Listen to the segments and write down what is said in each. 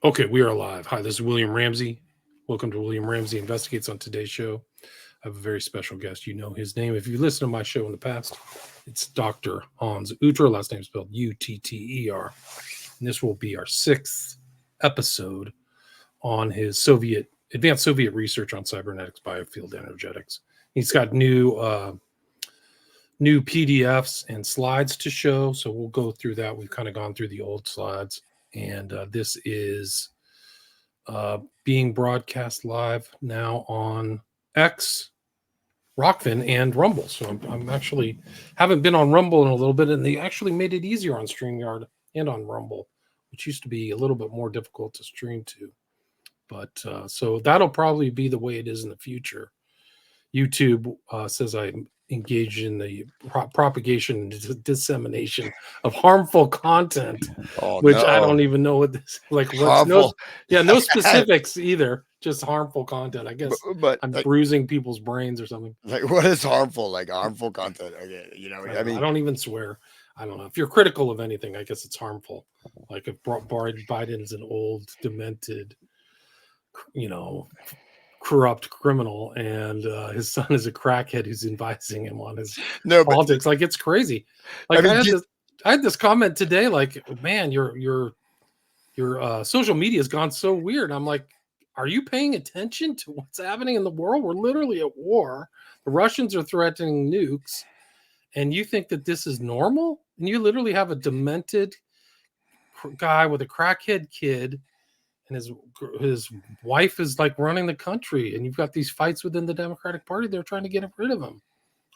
Okay, we are live. Hi, this is William Ramsey. Welcome to William Ramsey Investigates. On today's show, I have a very special guest. You know his name. If you listened to my show in the past, it's Dr. Hans Utter. Last name spelled Utter. And this will be our 6th episode on his advanced Soviet research on cybernetics, biofield energetics. He's got new PDFs and slides to show, so we'll go through that. We've kind of gone through the old slides. And this is being broadcast live now on X, Rockfin, and Rumble. So I'm actually haven't been on Rumble in a little bit, and they actually made it easier on StreamYard and on Rumble, which used to be a little bit more difficult to stream to. But so that'll probably be the way it is in the future. YouTube says I'm engaged in the propagation and dissemination of harmful content, which I don't even know what this no specifics either, just harmful content. I guess but I'm bruising people's brains or something. Like, what is harmful? Like harmful content? Okay, I mean, I don't even swear. I don't know. If you're critical of anything, I guess it's harmful. Like if Biden's an old, demented, corrupt criminal, and his son is a crackhead who's advising him on his politics. Like, it's crazy. Like, I had this comment today, like, man, your social media has gone so weird. I'm like, are you paying attention to what's happening in the world? We're literally at war. The Russians are threatening nukes, and you think that this is normal? And you literally have a demented guy with a crackhead kid, and his wife is like running the country, and you've got these fights within the Democratic Party. They're trying to get rid of him.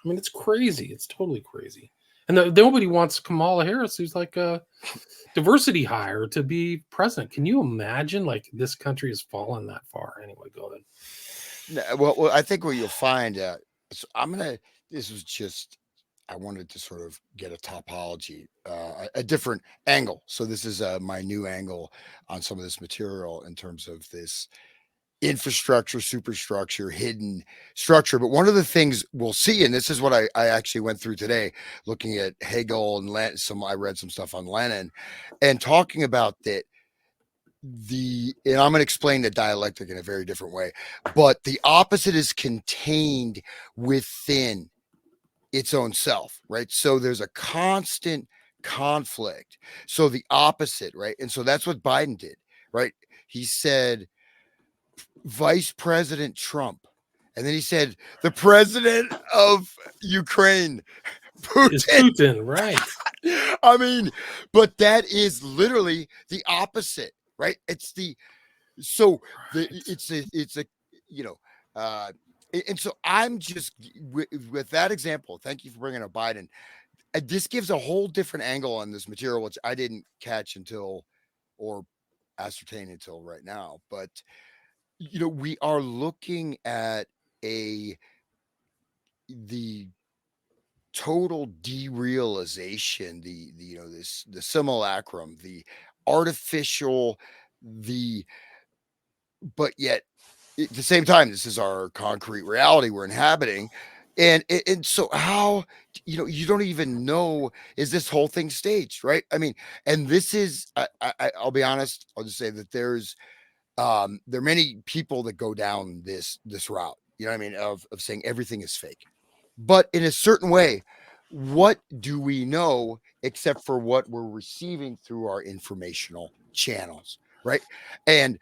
I mean, it's crazy. It's totally crazy. And nobody wants Kamala Harris, who's like a diversity hire, to be president. Can you imagine? Like, this country has fallen that far. Anyway, go ahead. Well, I think what you'll find, so this was just, I wanted to sort of get a topology, a different angle. So this is my new angle on some of this material in terms of this infrastructure, superstructure, hidden structure. But one of the things we'll see, and this is what I actually went through today, looking at Hegel and Lenin, I read some stuff on Lenin, and talking about that. And I'm going to explain the dialectic in a very different way, but the opposite is contained within its own self, right? So there's a constant conflict. So the opposite, right? And so that's what Biden did, right? He said, Vice President Trump. And then he said, the president of Ukraine, Putin. It's Putin, right? I mean, but that is literally the opposite, right? And so I'm just with that example. Thank you for bringing up Biden. This gives a whole different angle on this material, which I didn't catch or ascertain until right now. But we are looking at the total derealization, the simulacrum, the artificial, but yet at the same time, this is our concrete reality we're inhabiting. And so how, you don't even know, is this whole thing staged, right? I mean, and this is, I'll be honest, I'll just say that there are many people that go down this route, of saying everything is fake. But in a certain way, what do we know except for what we're receiving through our informational channels, right? And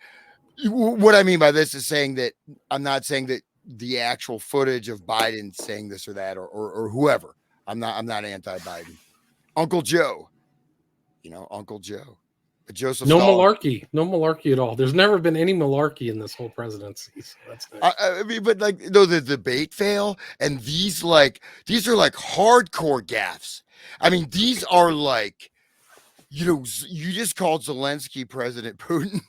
what I mean by this is saying that I'm not saying that the actual footage of Biden saying this or that or whoever. I'm not anti-Biden. Uncle Joe, Uncle Joe. Joseph Malarkey. No malarkey at all. There's never been any malarkey in this whole presidency. So that's nice. I mean, but the debate fail, and these are like hardcore gaffes. I mean, these are like, you just called Zelensky President Putin.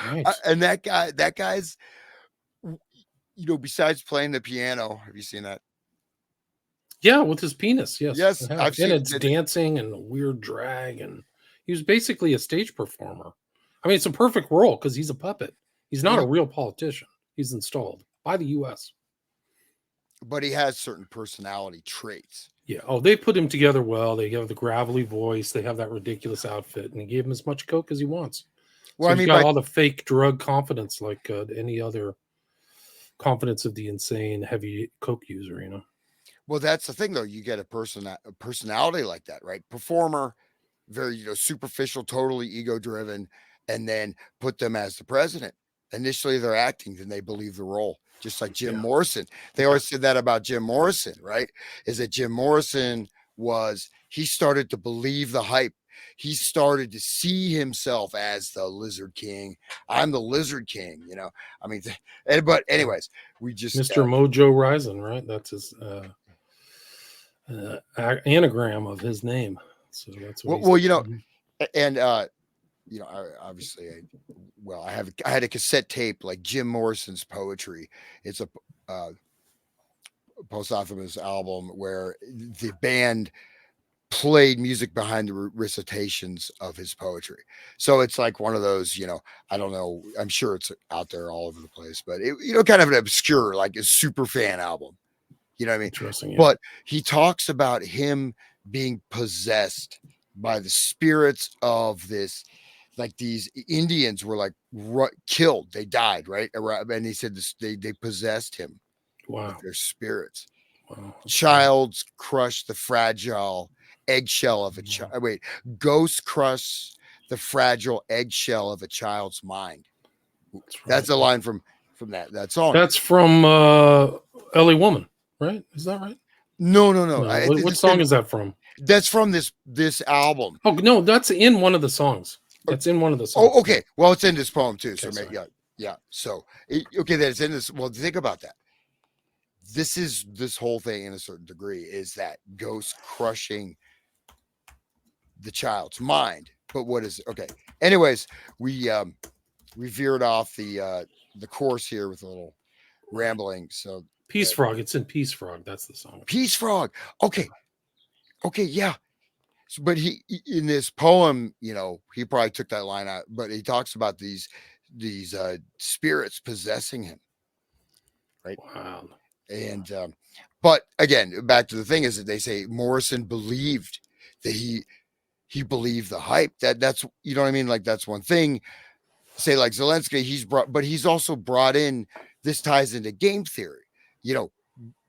Right. And that guy's, besides playing the piano, have you seen that? Yeah, with his penis. Yes. Yes. I've seen it's dancing and weird drag, and he was basically a stage performer. I mean, it's a perfect role because he's a puppet. He's not a real politician. He's installed by the U.S. But he has certain personality traits. Yeah. Oh, they put him together well. They have the gravelly voice. They have that ridiculous outfit, and he gave him as much coke as he wants. Well, so you've got all the fake drug confidence, like any other confidence of the insane heavy coke user, you know. Well, that's the thing, though. You get a personality like that, right? Performer, very, superficial, totally ego driven, and then put them as the president. Initially, they're acting, then they believe the role. Just like Jim Morrison. They always said that about Jim Morrison, right? Is that Jim Morrison he started to believe the hype. He started to see himself as the Lizard King. I'm the Lizard King, I mean, but anyways, we just Mr. Mojo Rising, right? That's his anagram of his name. So that's what and obviously, I had a cassette tape like Jim Morrison's poetry. It's a posthumous album where the band played music behind the recitations of his poetry. So it's like one of those, I don't know, I'm sure it's out there all over the place, but it, kind of an obscure, like a super fan album. You know what I mean? Interesting. Yeah. But he talks about him being possessed by the spirits of this, like these Indians were like killed. They died, right? And he said they possessed him. Wow. With their spirits. Wow. Childs crush the fragile eggshell of a child. Wait, ghosts crush the fragile eggshell of a child's mind. That's a line from that song. That's from LA Woman, right? Is that right? No. What song is that from? That's from this album. Oh no, that's in one of the songs. That's in one of the songs. Oh, okay. Well, it's in this poem too. Okay, so yeah. So that it's in this. Well, think about that. This whole thing, in a certain degree, is that ghost crushing the child's mind. But what is it? Okay. Anyways, we veered off the course here with a little rambling. So Peace Frog. It's in Peace Frog. That's the song. Peace Frog. Okay, yeah. So, but he in this poem, he probably took that line out. But he talks about these spirits possessing him. Right. Wow. And but again, back to the thing is that they say Morrison believed that he believed the hype. That's you know what I mean? Like that's one thing. Say like Zelensky, he's also brought in, this ties into game theory,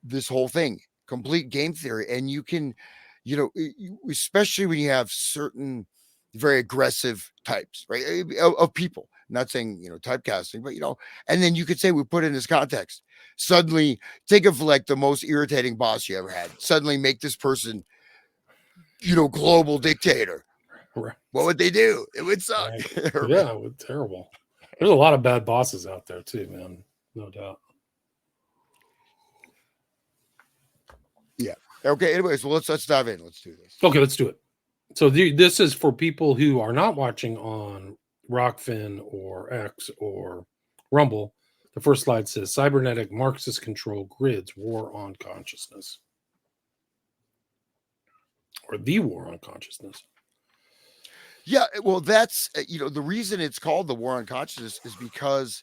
this whole thing, complete game theory. And you can, especially when you have certain very aggressive types, right, of people. I'm not saying, typecasting, but, and then you could say we put it in this context. Suddenly think of like the most irritating boss you ever had. Suddenly make this person, global dictator. Right. What would they do? It would suck. Right. Yeah, it would terrible. There's a lot of bad bosses out there too, man. No doubt. Yeah. Okay. Anyways, well, let's dive in. Let's do this. Okay, let's do it. So this is for people who are not watching on Rockfin or X or Rumble. The first slide says cybernetic Marxist control grids war on consciousness, or the war on consciousness. Yeah, well, that's the reason it's called the war on consciousness is because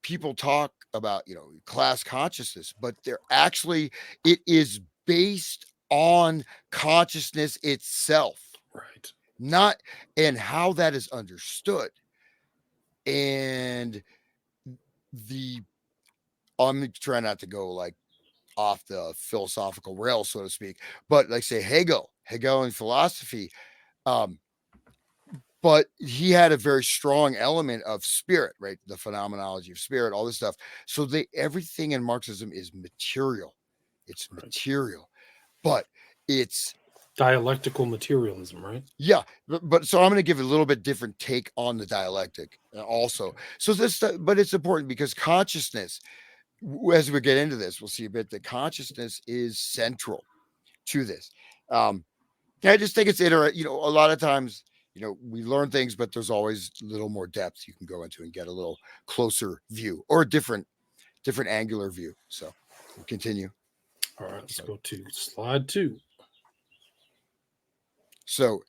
people talk about class consciousness, but it is based on consciousness itself, right? Not and how that is understood. And I'm trying not to go like off the philosophical rail, so to speak, but like say Hegelian philosophy, but he had a very strong element of spirit, right? The phenomenology of spirit, all this stuff. So everything in Marxism is material. It's material, but it's dialectical materialism, right? Yeah, but so I'm going to give a little bit different take on the dialectic also. So but it's important because consciousness, as we get into this, we'll see a bit that consciousness is central to this. I just think it's interesting. A lot of times, we learn things, but there's always a little more depth you can go into and get a little closer view or a different angular view. So we'll continue. All right, let's go to slide 2. So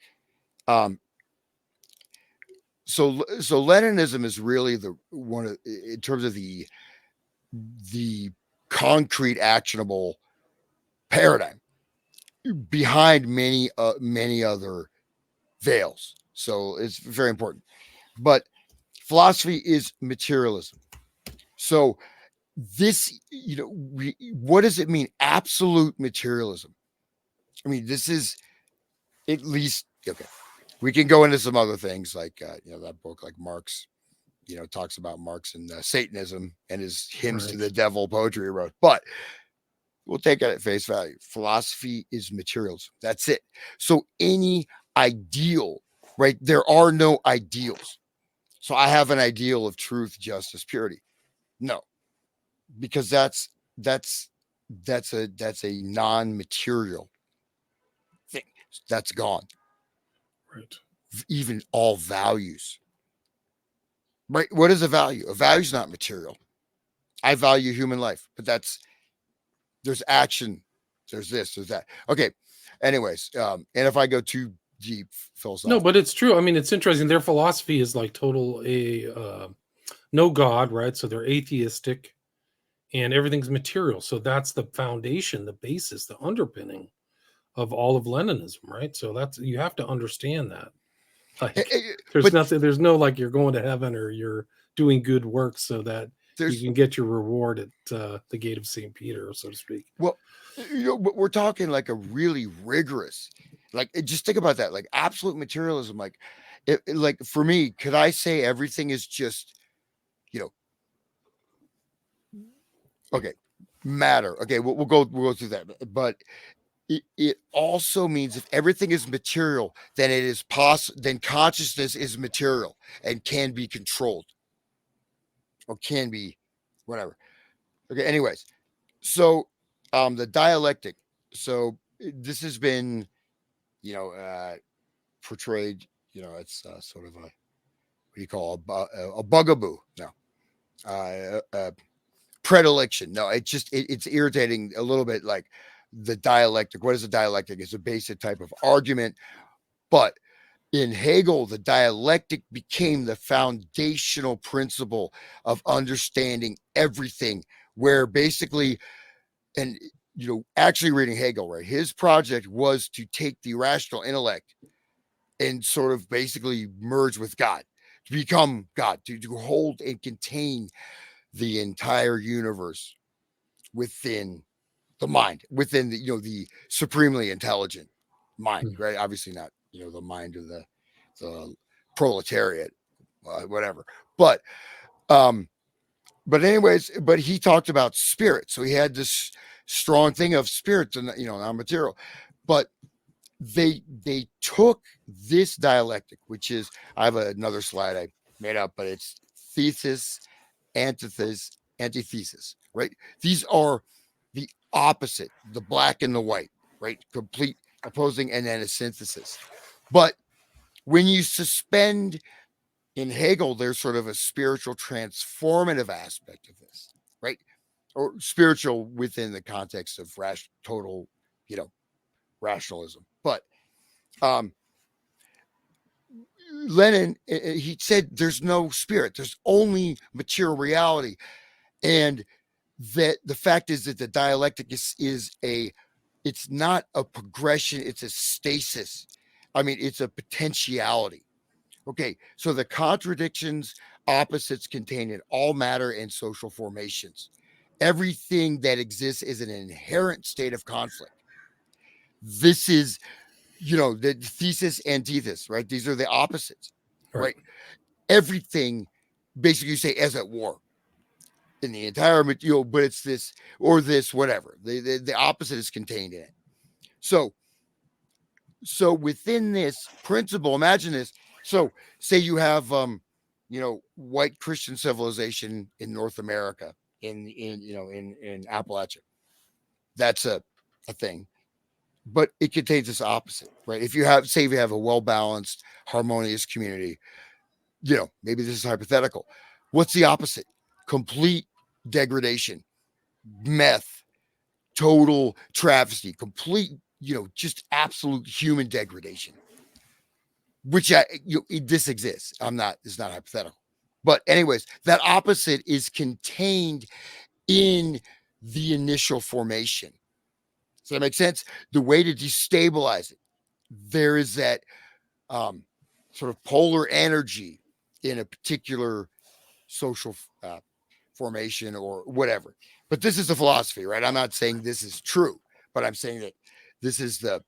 Leninism is really in terms of the concrete actionable paradigm behind many other veils. So it's very important. But philosophy is materialism. So this, what does it mean? Absolute materialism. I mean, this is at least, okay. We can go into some other things like, that book, like Marx, talks about Marx and Satanism and his hymns to the devil poetry he wrote. But we'll take it at face value. Philosophy is materialism. That's it. So any ideal, right? There are no ideals. So I have an ideal of truth, justice, purity. No, because that's a non-material thing. That's gone. Right. Even all values. Right? What is a value? A value is not material. I value human life, but there's action, there's this, there's that. Okay. Anyways, and if I go too deep philosophical. No, but it's true. I mean, it's interesting. Their philosophy is like total no God, right? So they're atheistic and everything's material. So that's the foundation, the basis, the underpinning of all of Leninism, right? So that's, you have to understand that. Like, there's no like you're going to heaven or you're doing good work so that you can get your reward at the gate of St. Peter, so to speak. Well, we're talking like a really rigorous, like, just think about that, like absolute materialism. Like, like for me, could I say everything is just, okay, matter? Okay, we'll go through that, but it also means if everything is material, then it is then consciousness is material and can be controlled or can be whatever. Okay, anyways, so the dialectic. So this has been, portrayed, it's sort of what do you call a bugaboo? No, predilection. No, it's irritating a little bit. Like the dialectic. What is a dialectic? It's a basic type of argument, but in Hegel, the dialectic became the foundational principle of understanding everything, where basically, and actually reading Hegel, right, his project was to take the rational intellect and sort of basically merge with God, to become God, to hold and contain the entire universe within the mind, within the supremely intelligent mind, right? Obviously not, the mind of the proletariat, whatever. But anyways, but he talked about spirit. So he had this strong thing of spirits and, non-material. But they took this dialectic, which is, I have another slide I made up, but it's thesis, antithesis, right? These are the opposite, the black and the white, right? Complete opposing, and then a synthesis. But when you suspend, in Hegel, there's sort of a spiritual transformative aspect of this, right? Or spiritual within the context of total, rationalism. But Lenin, he said there's no spirit, there's only material reality. And that the fact is that the dialectic it's not a progression, it's a stasis. I mean, it's a potentiality. Okay, so the contradictions, opposites contained in all matter and social formations. Everything that exists is an inherent state of conflict. This is, the thesis, antithesis, right? These are the opposites, right? Everything basically, you say, as at war in the entire, but it's this or this, whatever. The opposite is contained in it. So within this principle, imagine this. So say you have, white Christian civilization in North America, in Appalachia. That's a thing, but it contains this opposite, right? If you have a well-balanced, harmonious community, maybe this is hypothetical. What's the opposite? Complete degradation, meth, total travesty, complete, just absolute human degradation. Which this exists. It's not hypothetical. But anyways, that opposite is contained in the initial formation. Does that make sense? The way to destabilize it, there is that sort of polar energy in a particular social formation or whatever. But this is the philosophy, right? I'm not saying this is true, but I'm saying that this is the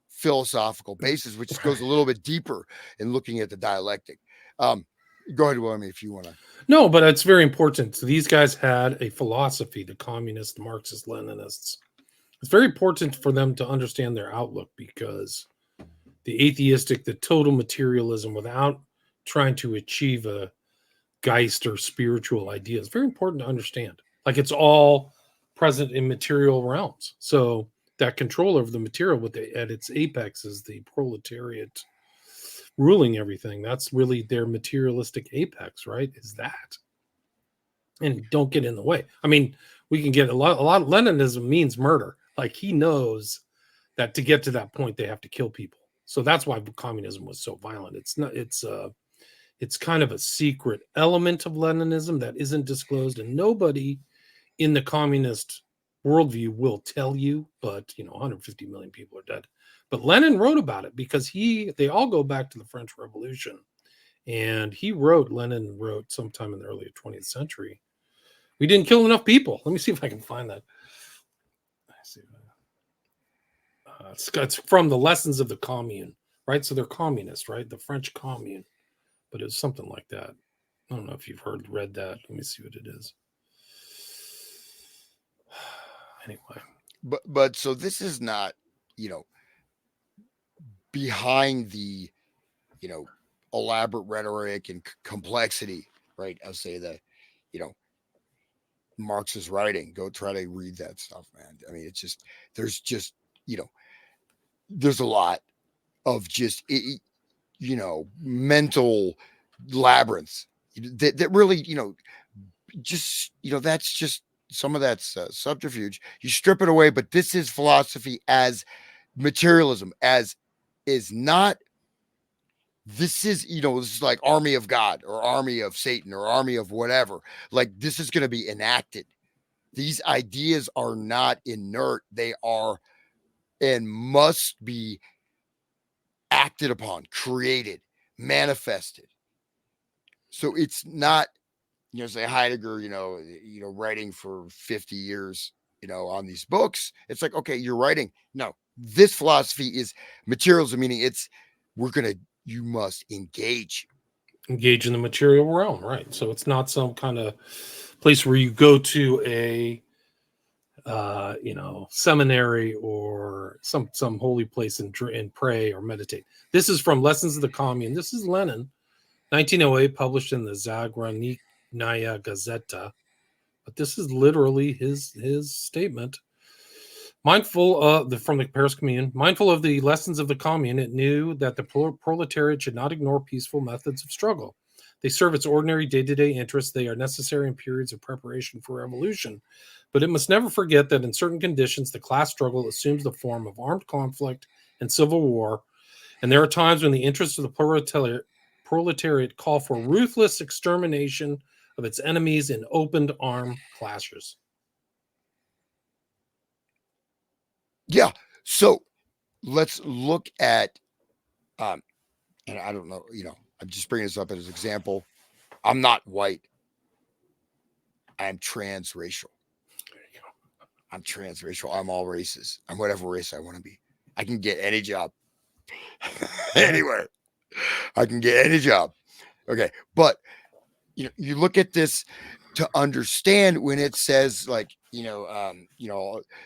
philosophical basis, which goes a little bit deeper in looking at the dialectic. Go ahead, William, if you want to. No, but it's very important. So these guys had a philosophy, the communists, the Marxist, Leninists. It's very important for them to understand their outlook, because the atheistic, the total materialism without trying to achieve a Geist or spiritual idea is very important to understand. Like, it's all present in material realms. So that control over the material at its apex is the proletariat ruling everything. That's really their materialistic apex, right? Is that. And don't get in the way. I mean, we can get a lot of Leninism means murder. Like, he knows that to get to that point, they have to kill people. So that's why communism was so violent. It's kind of a secret element of Leninism that isn't disclosed, and nobody in the communist worldview will tell you. But 150 million people are dead. But Lenin wrote about it because they all go back to the French Revolution, and Lenin wrote sometime in the early 20th century. We didn't kill enough people. Let me see if I can find that. It's from the Lessons of the Commune, right? So they're communist, right? The French Commune. But it was something like that. I don't know if you've read that. Let me see what it is. Anyway. But so this is not, behind the, elaborate rhetoric and complexity, right? I'll say that, Marx's writing. Go try to read that stuff, man. I mean, there's a lot of just, mental labyrinths that really, that's just some of that's subterfuge. You strip it away, but this is philosophy as materialism, as is not. This is, this is like army of God or army of Satan or army of whatever. Like, this is going to be enacted. These ideas are not inert. They are and must be acted upon, created, manifested. So it's not, say Heidegger, writing for 50 years, on these books. It's like, okay, you're writing. No, this philosophy is materialism, meaning you must engage in the material realm, right? So it's not some kind of place where you go to a seminary or some holy place and pray or meditate. This is from Lessons of the Commune. This is Lenin, 1908, published in the Zagranitnaya Gazeta. But this is literally his statement. Mindful from the Paris Commune, mindful of the lessons of the Commune, it knew that the proletariat should not ignore peaceful methods of struggle. They serve its ordinary day-to-day interests. They are necessary in periods of preparation for revolution. But it must never forget that in certain conditions, the class struggle assumes the form of armed conflict and civil war. And there are times when the interests of the proletariat call for ruthless extermination of its enemies in open armed clashes. Yeah. So let's look at, and I don't know, I'm just bringing this up as an example. I'm not white. I'm transracial. There you go. I'm transracial. I'm all races. I'm whatever race I want to be. I can get any job anywhere. I can get any job. Okay. But, you look at this to understand when it says like,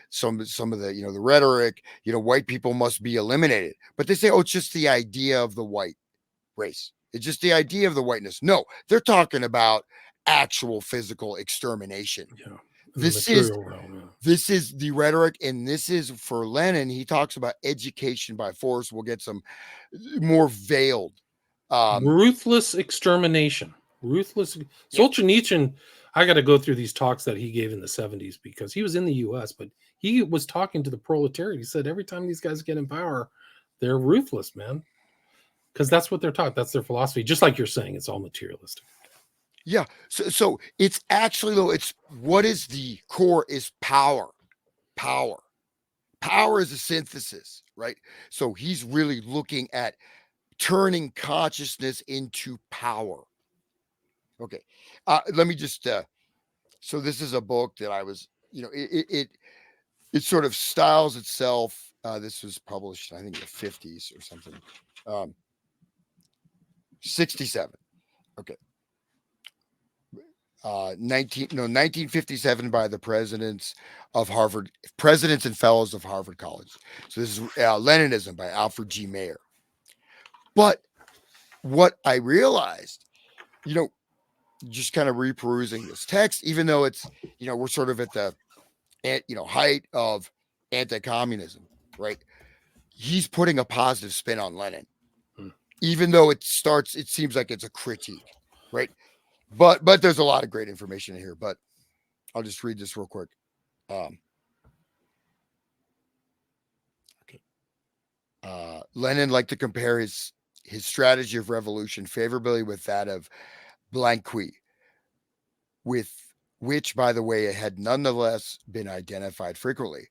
some of the, the rhetoric, white people must be eliminated, but they say, oh, it's just the idea of the white race. It's just the idea of the whiteness. No, they're talking about actual physical extermination. Yeah. This is the rhetoric. And this is for Lenin. He talks about education by force. We'll get some more veiled, ruthless extermination. Solzhenitsyn, I got to go through these talks that he gave in the 70s because he was in the US, but he was talking to the proletariat. He said every time these guys get in power, they're ruthless, man. Because that's what they're taught. That's their philosophy. Just like you're saying, it's all materialistic. Yeah. So it's actually, though, it's what is the core is power. Power is a synthesis, right? So he's really looking at turning consciousness into power. Okay. Let me just, so this is a book that I was, it sort of styles itself. This was published, I think, in the 50s or something. 67. Okay. 1957 by the presidents and fellows of Harvard College. So this is Leninism by Alfred G. Mayer. But what I realized, just kind of reperusing this text, even though it's, we're sort of at the, height of anti-communism, right? He's putting a positive spin on Lenin, even though it seems like it's a critique, right? But there's a lot of great information in here, but I'll just read this real quick. Okay. Lenin liked to compare his strategy of revolution favorably with that of Blanqui, with which, by the way, it had nonetheless been identified frequently.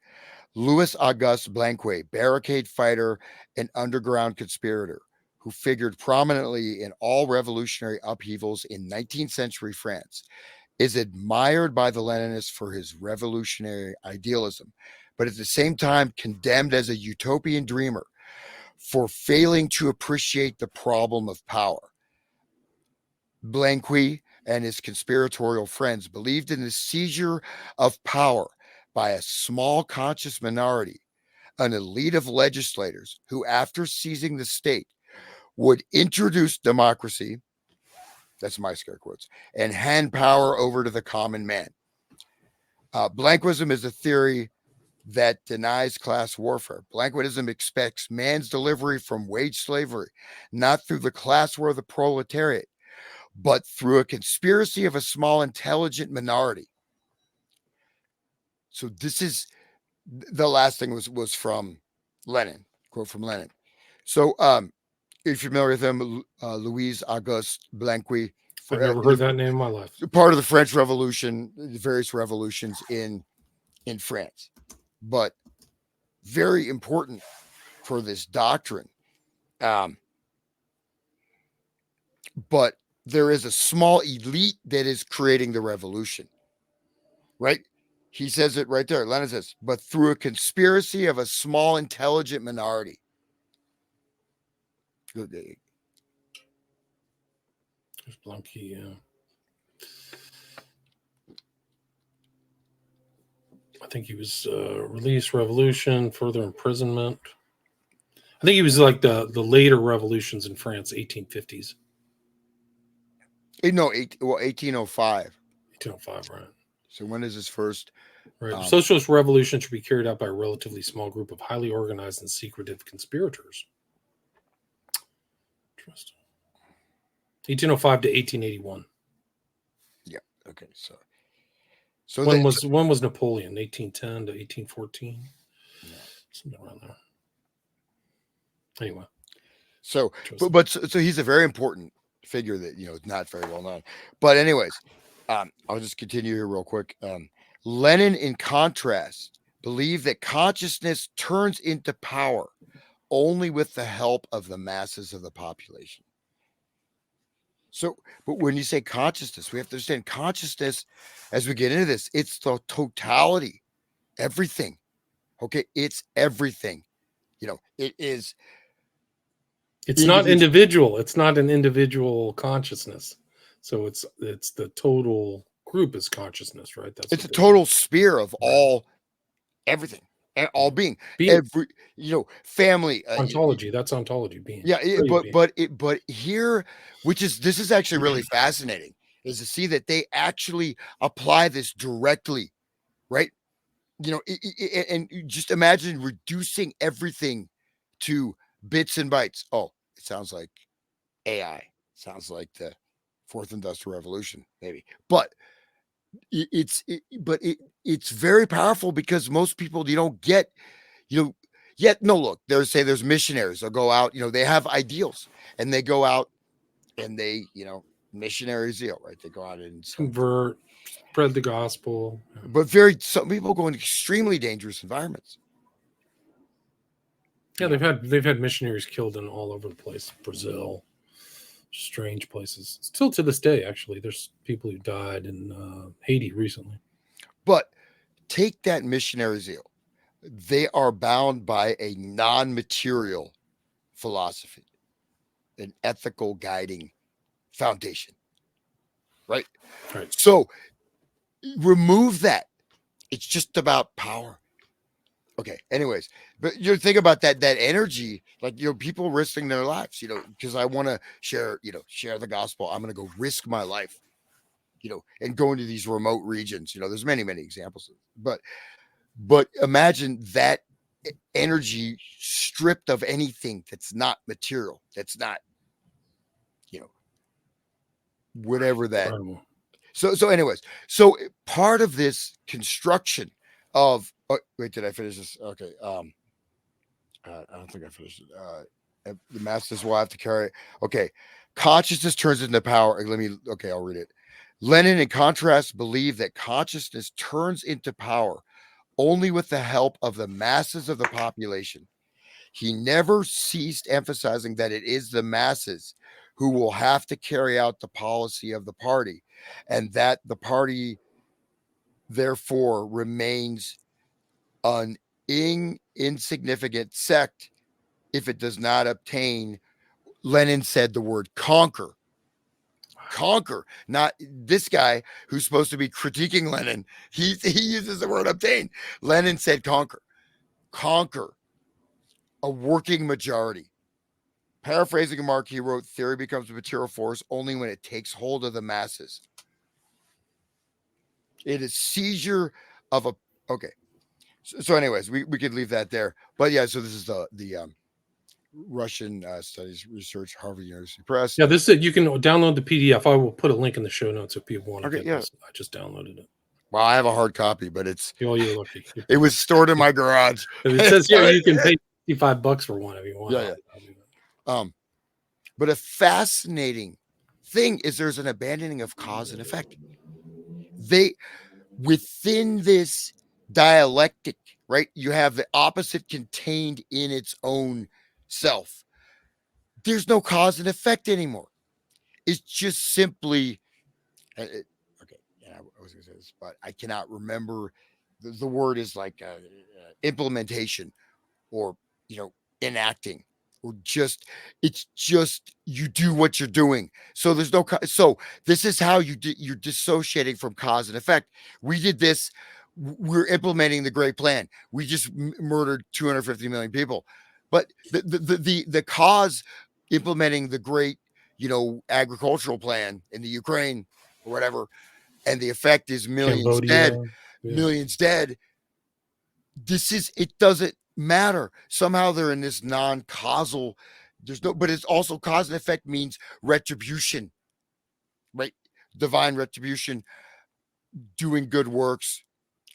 Louis Auguste Blanqui, barricade fighter and underground conspirator, who figured prominently in all revolutionary upheavals in 19th century France, is admired by the Leninists for his revolutionary idealism, but at the same time condemned as a utopian dreamer for failing to appreciate the problem of power. Blanqui and his conspiratorial friends believed in the seizure of power by a small conscious minority, an elite of legislators who, after seizing the state, would introduce democracy, that's my scare quotes, and hand power over to the common man. Blanquism is a theory that denies class warfare. Blanquism expects man's delivery from wage slavery, not through the class war of the proletariat, but through a conspiracy of a small intelligent minority. So this is the last thing was from Lenin, quote from Lenin. So if you're familiar with him, Louis Auguste Blanqui. I've never heard that name in my life. Part of the French Revolution, the various revolutions in France, but very important for this doctrine. But there is a small elite that is creating the revolution, right? He says it right there. Lenin says, but through a conspiracy of a small intelligent minority. Good day. There's Blanqui, yeah. I think he was released, revolution, further imprisonment. I think he was like the later revolutions in France, 1850s. No, 1805. 1805, right. So when is his first? Right. Socialist revolution should be carried out by a relatively small group of highly organized and secretive conspirators. Interesting. 1805 to 1881. Yeah. Okay. So when was Napoleon? 1810 to 1814. Yeah. Something around there. Anyway. So he's a very important figure that is not very well known. But anyways, I'll just continue here real quick. Lenin, in contrast, believed that consciousness turns into power only with the help of the masses of the population. So, but when you say consciousness, we have to understand consciousness as we get into this. It's the totality, everything. Okay, it's everything. It is. It's not individual. It's not an individual consciousness. So it's the total group is consciousness, right? It's a total sphere of all, everything, all being. Every, family. Ontology. That's ontology being. Yeah, but here, this is actually really fascinating, is to see that they actually apply this directly, right? And just imagine reducing everything to bits and bytes. Oh, it sounds like AI. Sounds like the Fourth Industrial Revolution, maybe. But it's very powerful because most people you don't get, yet no, look, there's missionaries. They'll go out, they have ideals and they go out and they, missionary zeal, right? They go out and convert, spread the gospel. But some people go in extremely dangerous environments. Yeah, they've had missionaries killed in all over the place. Brazil, strange places. Still to this day, actually, there's people who died in Haiti recently. But take that missionary zeal. They are bound by a non-material philosophy, an ethical guiding foundation, right? Right. So remove that. It's just about power. Okay. Anyways, but you think about that energy, like people risking their lives, because I want to share the gospel. I'm going to go risk my life, and go into these remote regions. There's many examples, but imagine that energy stripped of anything that's not material, that's not, whatever that. Incredible. So anyways, so part of this construction of, wait, did I finish this? Okay. I don't think I finished it. The masses will have to carry it. Okay. Consciousness turns into power. I'll read it. Lenin, in contrast, believed that consciousness turns into power only with the help of the masses of the population. He never ceased emphasizing that it is the masses who will have to carry out the policy of the party, and that the party therefore remains an insignificant sect if it does not obtain. Lenin said the word conquer. Not this guy who's supposed to be critiquing Lenin. He uses the word obtain. Lenin said conquer a working majority. Paraphrasing Mark, he wrote, theory becomes a material force only when it takes hold of the masses. It is seizure of a, okay. So anyways, we could leave that there. But yeah, so this is the Russian Studies Research, Harvard University Press. Yeah, this is it. You can download the PDF. I will put a link in the show notes if people want to get this. I just downloaded it. Well, I have a hard copy, but it's. Oh, you're lucky. It was stored in my garage. It says here you can pay $55 for one if you want. Yeah. But a fascinating thing is there's an abandoning of cause and effect. Within this dialectic, right? You have the opposite contained in its own self. There's no cause and effect anymore. It's just simply, okay. Yeah, I was going to say this, but I cannot remember. The word is like implementation, or enacting, or it's just you do what you're doing. So there's no. So this is how you're dissociating from cause and effect. We did this. We're implementing the great plan. We just murdered 250 million people, but the cause, implementing the great agricultural plan in the Ukraine or whatever, and the effect is millions dead. It doesn't matter. Somehow they're in this non-causal. But it's also cause and effect means retribution, right? Divine retribution, doing good works,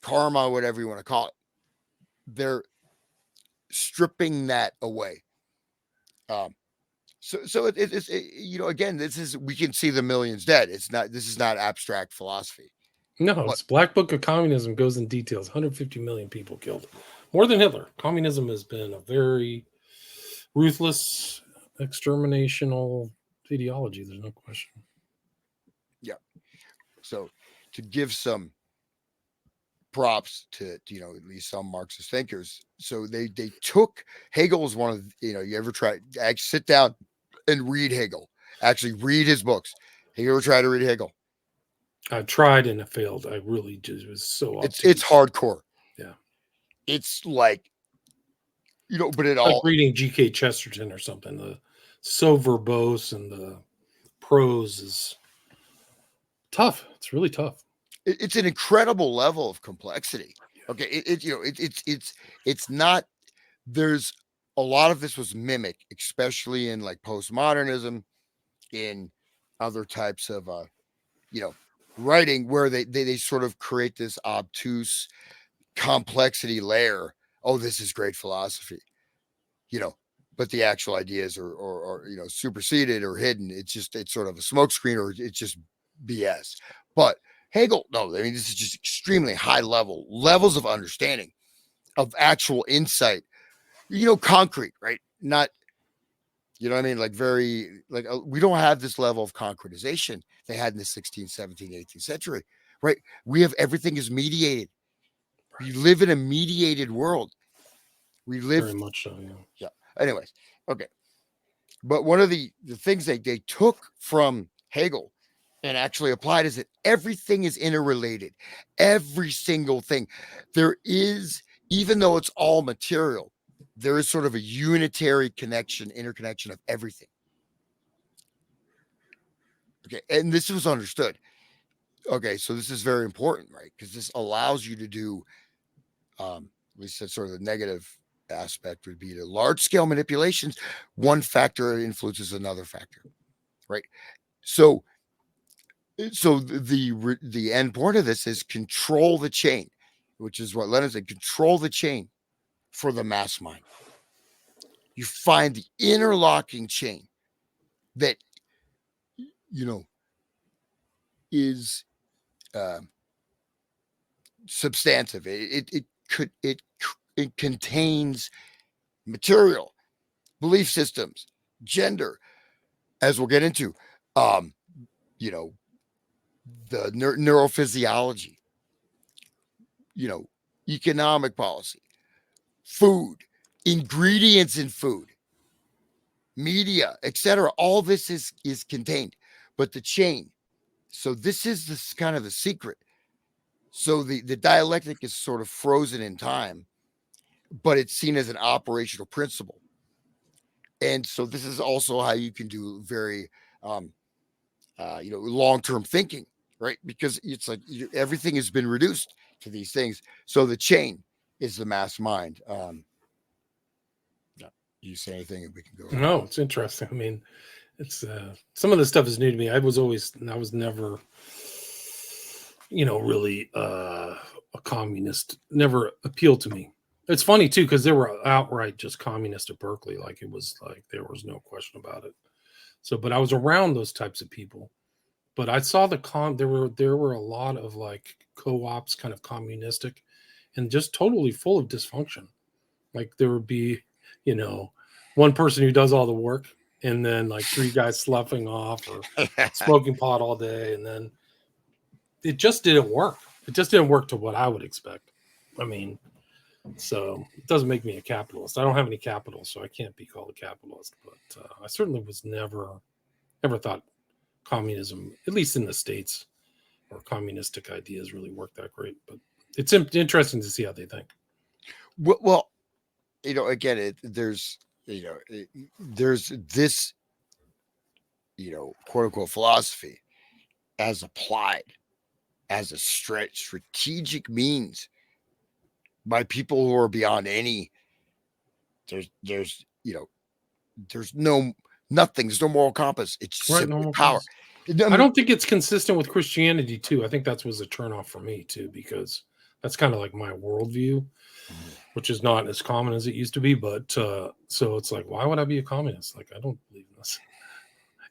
karma, whatever you want to call it. They're stripping that away. So it's again, we can see the millions dead. This is not abstract philosophy. No, it's Black Book of Communism goes in details. 150 million people killed. More than Hitler. Communism has been a very ruthless, exterminational ideology. There's no question. Yeah. So to give some props to at least some Marxist thinkers. So they took Hegel was one of you ever try actually sit down and read Hegel, actually read his books. Have you ever tried to read Hegel? I've tried and it failed. I really just was so it's hardcore. Yeah, it's like but it like reading G.K. Chesterton or something. So verbose, and the prose is tough. It's really tough. It's an incredible level of complexity. Okay, it's not. There's a lot of this was mimic, especially in like postmodernism, in other types of writing, where they sort of create this obtuse complexity layer. Oh, this is great philosophy, but the actual ideas are superseded or hidden. It's sort of a smokescreen, or it's just BS. But Hegel, no, I mean, this is just extremely high levels of understanding, of actual insight, concrete, right? Not, you know what I mean? Like we don't have this level of concretization they had in the 16th, 17th, 18th century, right? We have, everything is mediated. We live in a mediated world. We live very much so, yeah. Anyways, okay. But one of the things they took from Hegel and actually applied is that everything is interrelated. Every single thing. There is, even though it's all material, there is sort of a unitary interconnection of everything. Okay. And this was understood. Okay. So this is very important, right? Because this allows you to do, at least that's sort of the negative aspect would be the large scale manipulations. One factor influences another factor, right? So the end point of this is control the chain, which is what Lenin said, control the chain for the mass mind. You find the interlocking chain that, is substantive. It contains material, belief systems, gender, as we'll get into, the neurophysiology, economic policy, food, ingredients in food, media, etc. All this is contained, but the chain. So this is this kind of the secret. So the dialectic is sort of frozen in time, but it's seen as an operational principle. And so this is also how you can do very, long-term thinking, right? Because it's like everything has been reduced to these things. So the chain is the mass mind. You say anything and we can go. No, it's interesting. I mean, it's some of this stuff is new to me. I was never, really a communist. Never appealed to me. It's funny too, because there were outright just communists at Berkeley. Like, it was like there was no question about it. So, but I was around those types of people. But I saw there were a lot of like co-ops, kind of communistic, and just totally full of dysfunction. Like, there would be, one person who does all the work, and then like three guys sloughing off or smoking pot all day, and then it just didn't work. It just didn't work to what I would expect. I mean, so it doesn't make me a capitalist. I don't have any capital, so I can't be called a capitalist. But I certainly was never thought communism, at least in the States, or communistic ideas really work that great. But it's interesting to see how they think. Well, again, there's this, quote unquote philosophy as applied as a strategic means by people who are beyond any, there's no nothing, there's no moral compass. It's just simple power. I don't think it's consistent with Christianity too. I think that was a turnoff for me too, because that's kind of like my worldview, which is not as common as it used to be. But so it's like, why would I be a communist? Like, I don't believe in this.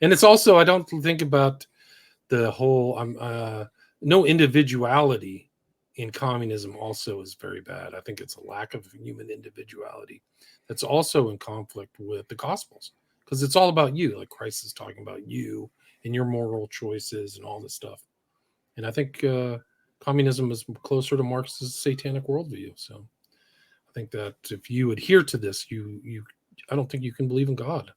And it's also, I don't think about the whole, no individuality in communism also is very bad. I think it's a lack of human individuality that's also in conflict with the Gospels, because it's all about you. Like, Christ is talking about you and your moral choices and all this stuff. And I think communism is closer to Marx's satanic worldview. So I think that if you adhere to this, I don't think you can believe in God.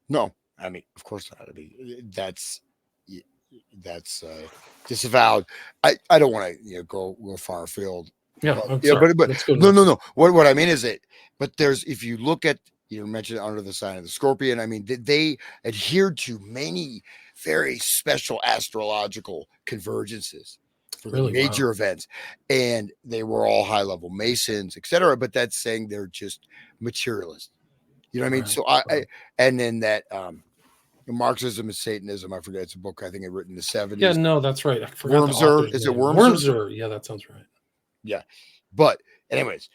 No, I mean, of course not. I mean, that's disavowed. I don't want to go far afield. Yeah, but no. What I mean is that, but there's, if you look at, mentioned Under the Sign of the Scorpion, I mean, they adhered to many very special astrological convergences for the major events, and they were all high-level Masons, etc. But that's saying they're just materialists. You know what I mean? So and then that Marxism and Satanism, I forget, it's a book I think I written in the 70s. Yeah, no, that's right. I forgot Wormser, is it Wormser? Wormser, yeah, that sounds right. Yeah, but anyways,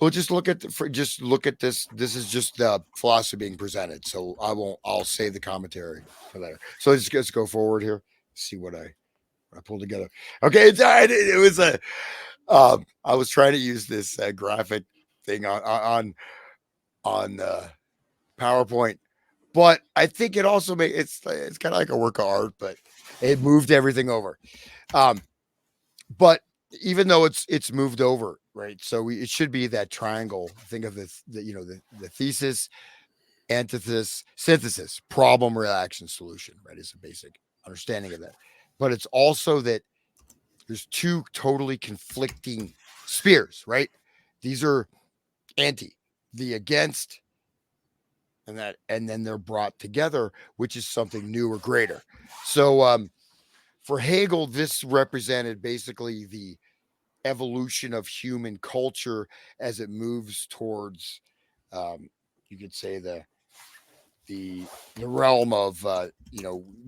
we'll just look at this. This is just the philosophy being presented. So I'll save the commentary for later. So let's go forward here. See what I pulled together. Okay, it was I was trying to use this graphic thing on PowerPoint, but I think it also it's kind of like a work of art, but it moved everything over. But even though it's moved over, right? So it should be that triangle. Think of this, the thesis, antithesis, synthesis, problem, reaction, solution, right? Is a basic understanding of that. But it's also that there's two totally conflicting spheres, right? These are the against, and then they're brought together, which is something new or greater. So for Hegel, this represented basically the evolution of human culture as it moves towards, you could say, the realm of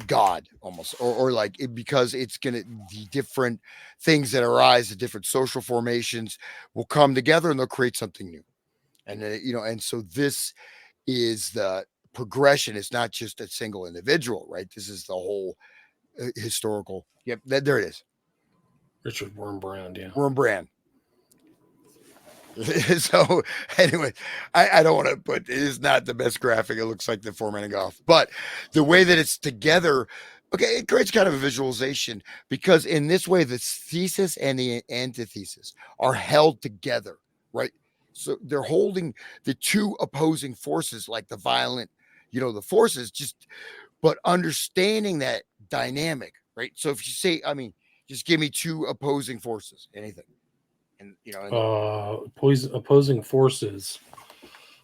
God almost, or like because it's gonna, the different things that arise, the different social formations will come together and they'll create something new. And and so this is the progression. It's not just a single individual, right? This is the whole historical. Yep, there it is. Richard Wurmbrand, yeah. Wurmbrand. So anyway, I don't want to put, it is not the best graphic. It looks like the formatting off, but the way that it's together, okay, it creates kind of a visualization, because in this way, the thesis and the antithesis are held together, right? So they're holding the two opposing forces, like the violent, the forces, but understanding that dynamic, right? So if you say, just give me two opposing forces, anything. And opposing forces.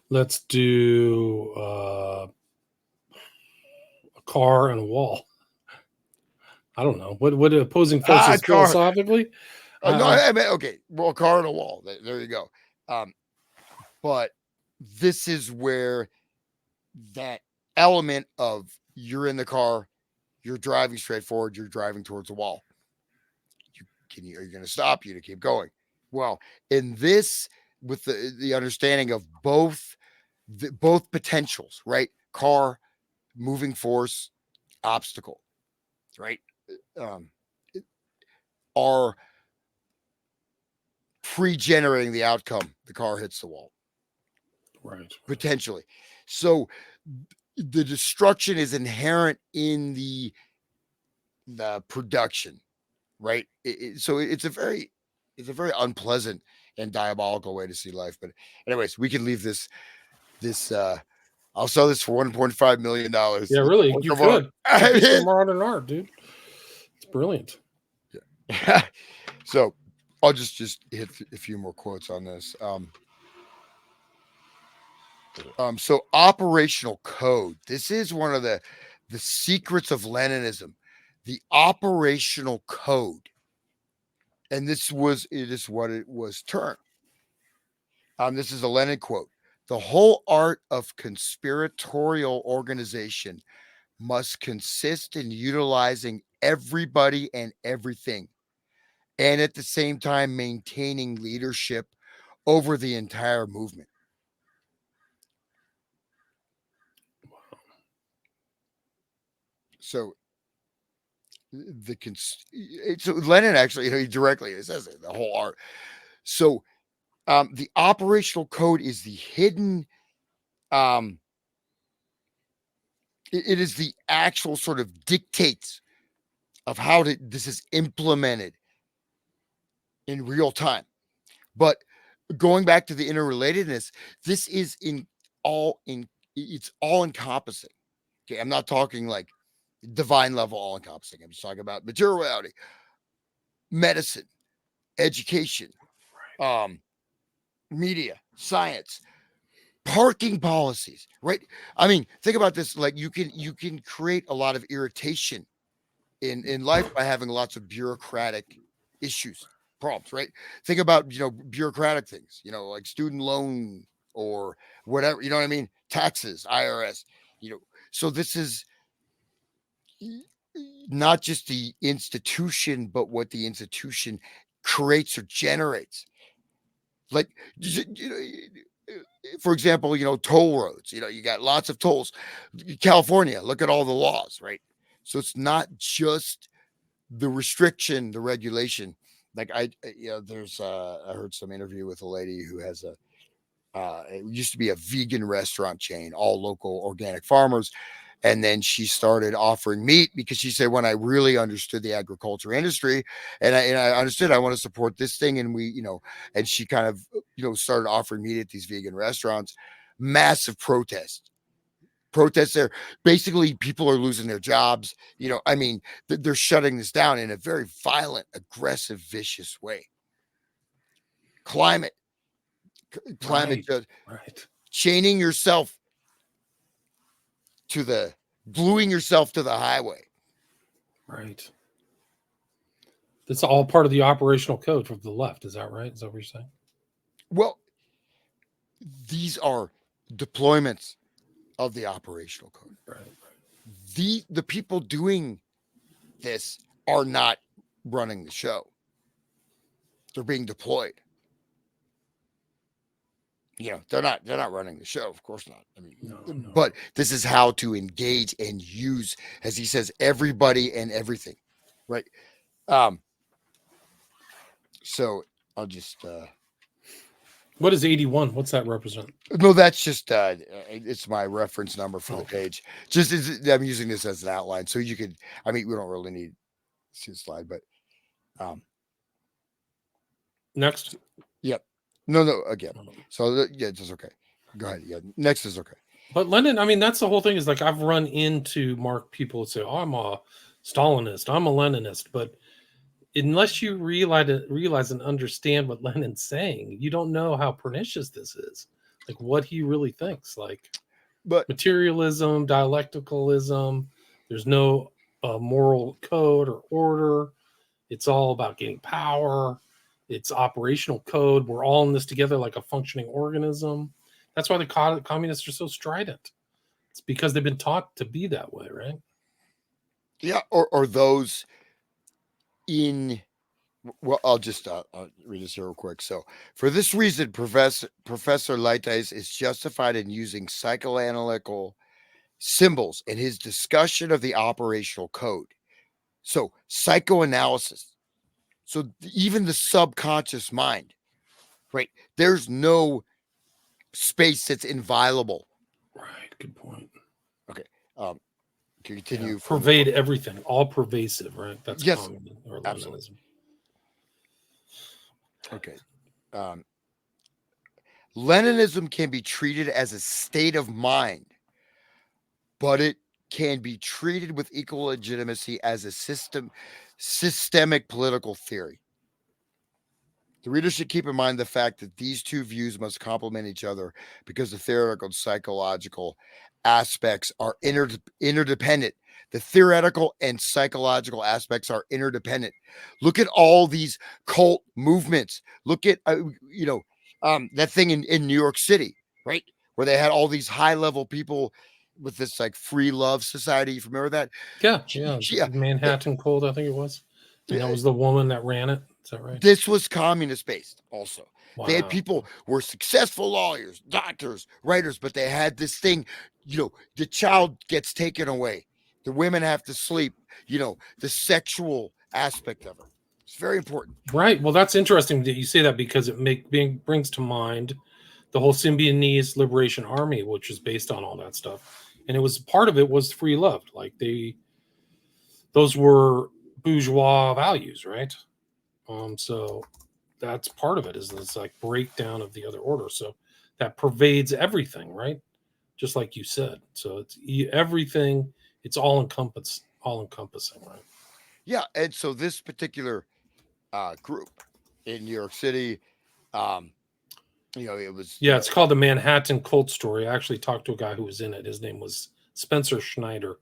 Let's do a car and a wall. I don't know what opposing forces philosophically. No, I mean, okay, well, car and a wall. There you go. But this is where that element of, you're in the car, you're driving straight forward, you're driving towards the wall. Are you going to stop? You to keep going? Well, in this, with the understanding of both potentials, right? Car, moving force, obstacle, right? Are pre-generating the outcome. The car hits the wall, right? Potentially. So the destruction is inherent in the production, right? So it's a very unpleasant and diabolical way to see life. But anyways, we can leave this. I'll sell this for $1.5 million. Yeah, really, you could. It's a modern art, dude. It's brilliant. Yeah. So I'll just hit a few more quotes on this. So operational code. This is one of the secrets of Leninism, the operational code. And it is what it was termed. This is a Lenin quote. The whole art of conspiratorial organization must consist in utilizing everybody and everything, and at the same time maintaining leadership over the entire movement. So so Lenin actually, he directly says it, the whole art. So the operational code is the hidden, it is the actual sort of dictates of how this is implemented in real time. But going back to the interrelatedness, this is it's all encompassing. Okay, I'm not talking like divine level all encompassing. I'm just talking about materiality, medicine, education, media, science, parking policies, right? I mean, think about this. Like you can create a lot of irritation in life by having lots of bureaucratic issues, problems, right? Think about, bureaucratic things, like student loan or whatever, you know what I mean? Taxes, IRS, so this is not just the institution, but what the institution creates or generates. Like, for example, toll roads, you got lots of tolls. California, look at all the laws, right? So it's not just the restriction, the regulation. like I there's I heard some interview with a lady who has it used to be a vegan restaurant chain, all local organic farmers. And then she started offering meat because she said, when I really understood the agriculture industry and I understood I want to support this thing. And we, and she kind of, started offering meat at these vegan restaurants. Massive protests there. Basically, people are losing their jobs. I mean, they're shutting this down in a very violent, aggressive, vicious way. Climate, right. Chaining yourself gluing yourself to the highway. Right. That's all part of the operational code from the left. Is that right? Is that what you're saying? Well, these are deployments of the operational code. Right. The people doing this are not running the show. They're being deployed. They're not running the show. Of course not. I mean, no. But this is how to engage and use, as he says, everybody and everything. Right. So I'll just, what is 81? What's that represent? No, that's just, it's my reference number for the page. I'm using this as an outline. So you could, we don't really need to see the slide, but, next. Yep. No, again. So it's okay. Go ahead. Yeah. Next is okay. But Lenin, that's the whole thing is like, I've run into people who say, oh, I'm a Stalinist, I'm a Leninist, but unless you realize and understand what Lenin's saying, you don't know how pernicious this is, like what he really thinks, but materialism, dialecticalism, there's no moral code or order. It's all about getting power. It's operational code. We're all in this together like a functioning organism. That's why the communists are so strident. It's because they've been taught to be that way, right? Yeah, or those in... Well, I'll just read this here real quick. So, for this reason, Professor Leites is justified in using psychoanalytical symbols in his discussion of the operational code. So, psychoanalysis. So, even the subconscious mind, right? There's no space that's inviolable. Right. Good point. Okay. Continue. Yeah, pervade everything, all pervasive, right? That's communism or Leninism. Absolutely. Okay. Leninism can be treated as a state of mind, but it can be treated with equal legitimacy as a systemic political theory. The reader should keep in mind the fact that these two views must complement each other because the theoretical and psychological aspects are interdependent. The theoretical and psychological aspects are interdependent. Look at all these cult movements. Look at, that thing in New York City, right? Where they had all these high-level people with this like free love society. You remember that? Yeah. Manhattan Cult, I think it was. And that was the woman that ran it. Is that right? This was communist-based also. Wow. They had people who were successful lawyers, doctors, writers, but they had this thing, the child gets taken away. The women have to sleep, the sexual aspect of it. It's very important. Right. Well, that's interesting that you say that because it brings to mind the whole Symbionese Liberation Army, which is based on all that stuff. And part of it was free love. Like those were bourgeois values, right? So that's part of it is this like breakdown of the other order. So that pervades everything, right? Just like you said. So it's everything. It's all encompassing, right? Yeah, and so this particular group in New York City, it was... Yeah, it's called the Manhattan Cult Story. I actually talked to a guy who was in it. His name was Spencer Schneider.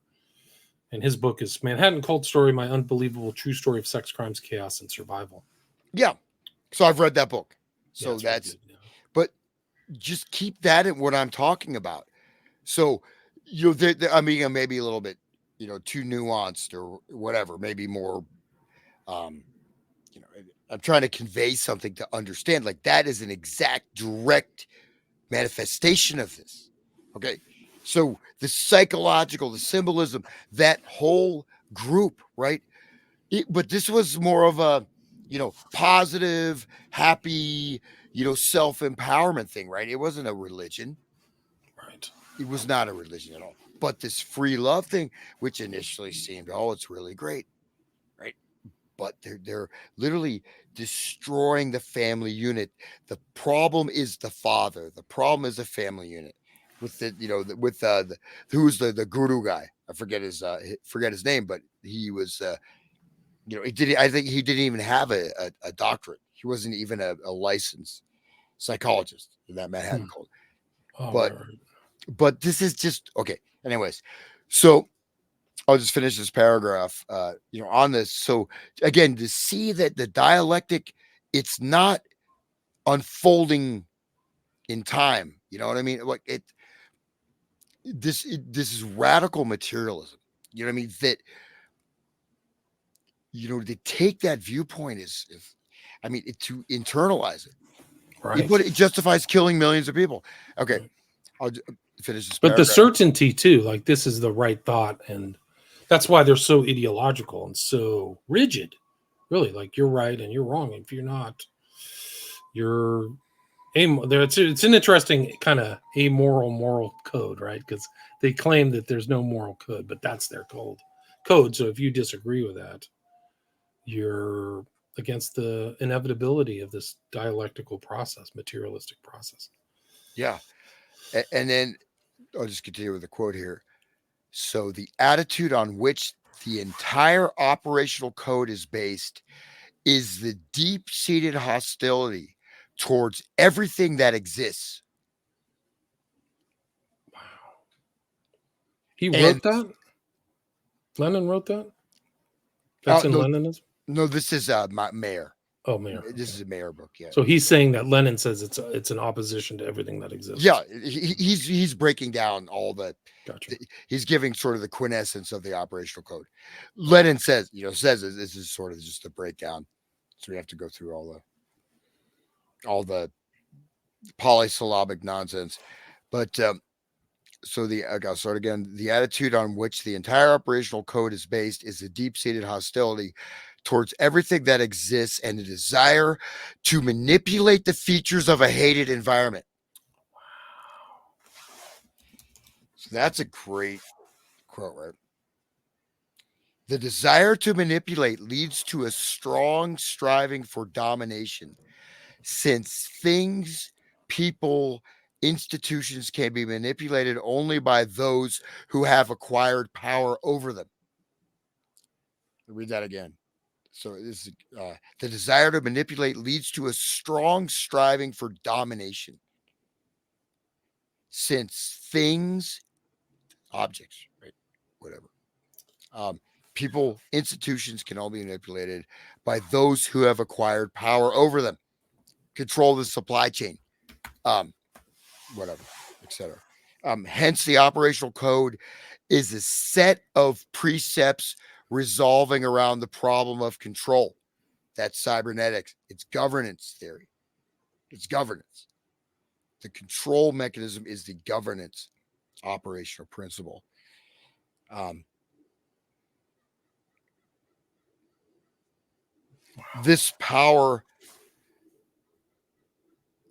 And his book is Manhattan Cult Story, My Unbelievable True Story of Sex, Crimes, Chaos, and Survival. Yeah. So I've read that book. So that's... Really good, But just keep that in what I'm talking about. So, maybe a little bit, too nuanced or whatever, maybe more, I'm trying to convey something to understand. Like that is an exact direct manifestation of this. Okay. So the psychological, the symbolism, that whole group, right? But this was more of positive, happy, self-empowerment thing, right? It wasn't a religion. Right. It was not a religion at all. But this free love thing, which initially seemed, oh, it's really great, right? But they're literally destroying the family unit. The problem is the father. The problem is the family unit. With who's the guru guy? I forget his name, but he was he did. I think he didn't even have a doctorate. He wasn't even a licensed psychologist in that Manhattan Code. Oh, But right. but this is just okay. Anyways, so I'll just finish this paragraph, on this. So again, to see that the dialectic, it's not unfolding in time. You know what I mean? Like this is radical materialism. You know what I mean? That to take that viewpoint is to internalize it. Right. But it justifies killing millions of people. Okay, Right. I'll finish this But the paragraph. certainty too, like this is the right thought, and that's why they're so ideological and so rigid. Really, like you're right and you're wrong. If you're not, you're it's an interesting kind of amoral moral code, right? Because they claim that there's no moral code, but that's their code. So if you disagree with that, you're against the inevitability of this dialectical process, materialistic process. Yeah. And then I'll just continue with the quote here. So the attitude on which the entire operational code is based is the deep-seated hostility towards everything that exists. Wow. He wrote that? Lenin wrote that? That's in Leninism? No, this is Mayer. Oh, Mayer. This is a Mayer book, yeah. So he's saying that Lenin says it's an opposition to everything that exists. Yeah, he's breaking down all the. Gotcha. He's giving sort of the quintessence of the operational code. Lenin says this is sort of just a breakdown, so we have to go through all the polysyllabic nonsense, but I'll start again. The attitude on which the entire operational code is based is a deep-seated hostility towards everything that exists and a desire to manipulate the features of a hated environment. So that's a great quote, right? The desire to manipulate leads to a strong striving for domination, since things, people, institutions can be manipulated only by those who have acquired power over them. I'll read that again. So this is the desire to manipulate leads to a strong striving for domination, since things, objects, right, whatever, people, institutions can all be manipulated by those who have acquired power over them, control the supply chain, whatever, etc. Hence, the operational code is a set of precepts resolving around the problem of control. That's cybernetics. It's governance theory. It's governance. The control mechanism is the governance operational principle. This power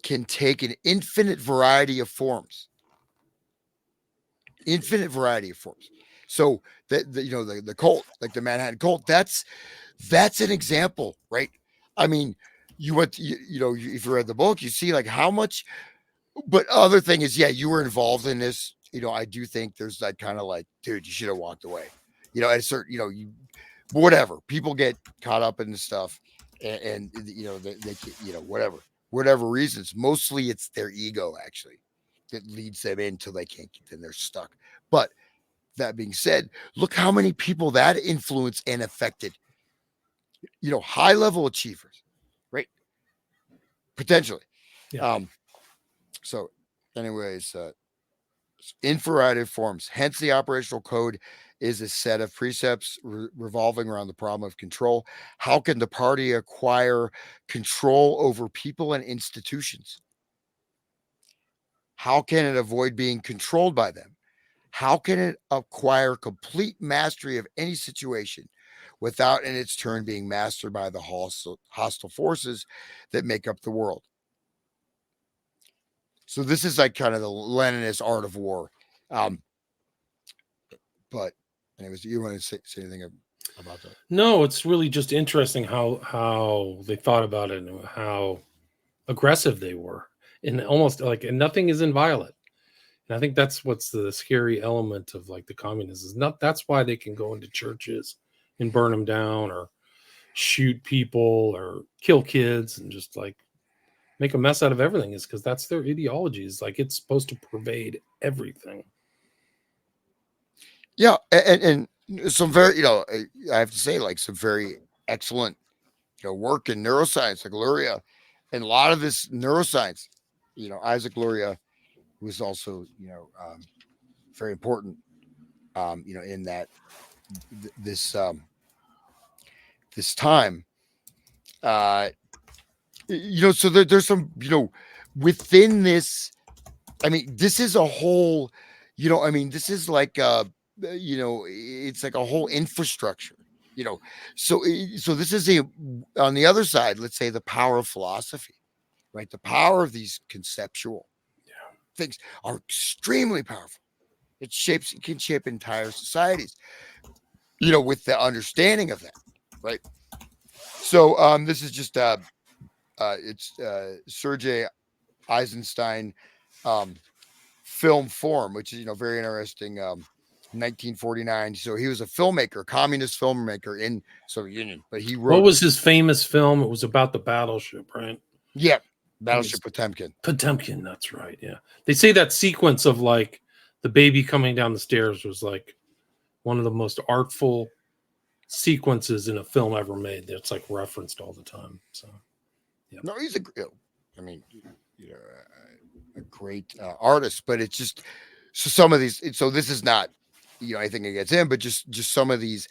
can take an infinite variety of forms. Infinite variety of forms. So the cult, like the Manhattan cult, that's an example, right? I mean, if you read the book, you see like how much. But other thing is, yeah, you were involved in this. I do think there's that kind of like, dude, you should have walked away. At a certain, whatever. People get caught up in this stuff, and they whatever reasons. Mostly, it's their ego actually that leads them until they can't get. Then they're stuck. But that being said, look how many people that influenced and affected. High level achievers, right? Potentially. Yeah. So, anyways, in variety forms. Hence, the operational code is a set of precepts revolving around the problem of control. How can the party acquire control over people and institutions? How can it avoid being controlled by them? How can it acquire complete mastery of any situation without in its turn being mastered by the hostile forces that make up the world. So this is like kind of the Leninist art of war. But anyways, you want to say anything about that? No, it's really just interesting how they thought about it and how aggressive they were, and almost like, and nothing is inviolate. And I think that's what's the scary element of like the communists is not, that's why they can go into churches and burn them down or shoot people or kill kids and just like make a mess out of everything, is because that's their ideology. Is like it's supposed to pervade everything. Yeah, and some very, I have to say, like some very excellent, work in neuroscience, like Luria, and a lot of this neuroscience, Isaac Luria was also, very important, in that this time, so there's some, within this. I mean, this is a whole, this is like it's like a whole infrastructure, so this is on the other side, let's say the power of philosophy, right? The power of these conceptual things are extremely powerful. It can shape entire societies, with the understanding of that, right? So this is just it's Sergei Eisenstein film form, which is very interesting. 1949. So he was a filmmaker, communist filmmaker in Soviet Union, but he wrote. What was his famous film? It was about the battleship, right? Yeah, Battleship Potemkin. Potemkin, that's right. Yeah, they say that sequence of like the baby coming down the stairs was like one of the most artful sequences in a film ever made. That's like referenced all the time. So, yeah. No, he's a great artist, but it's just so some of these. So this is not anything against him, but just some of these,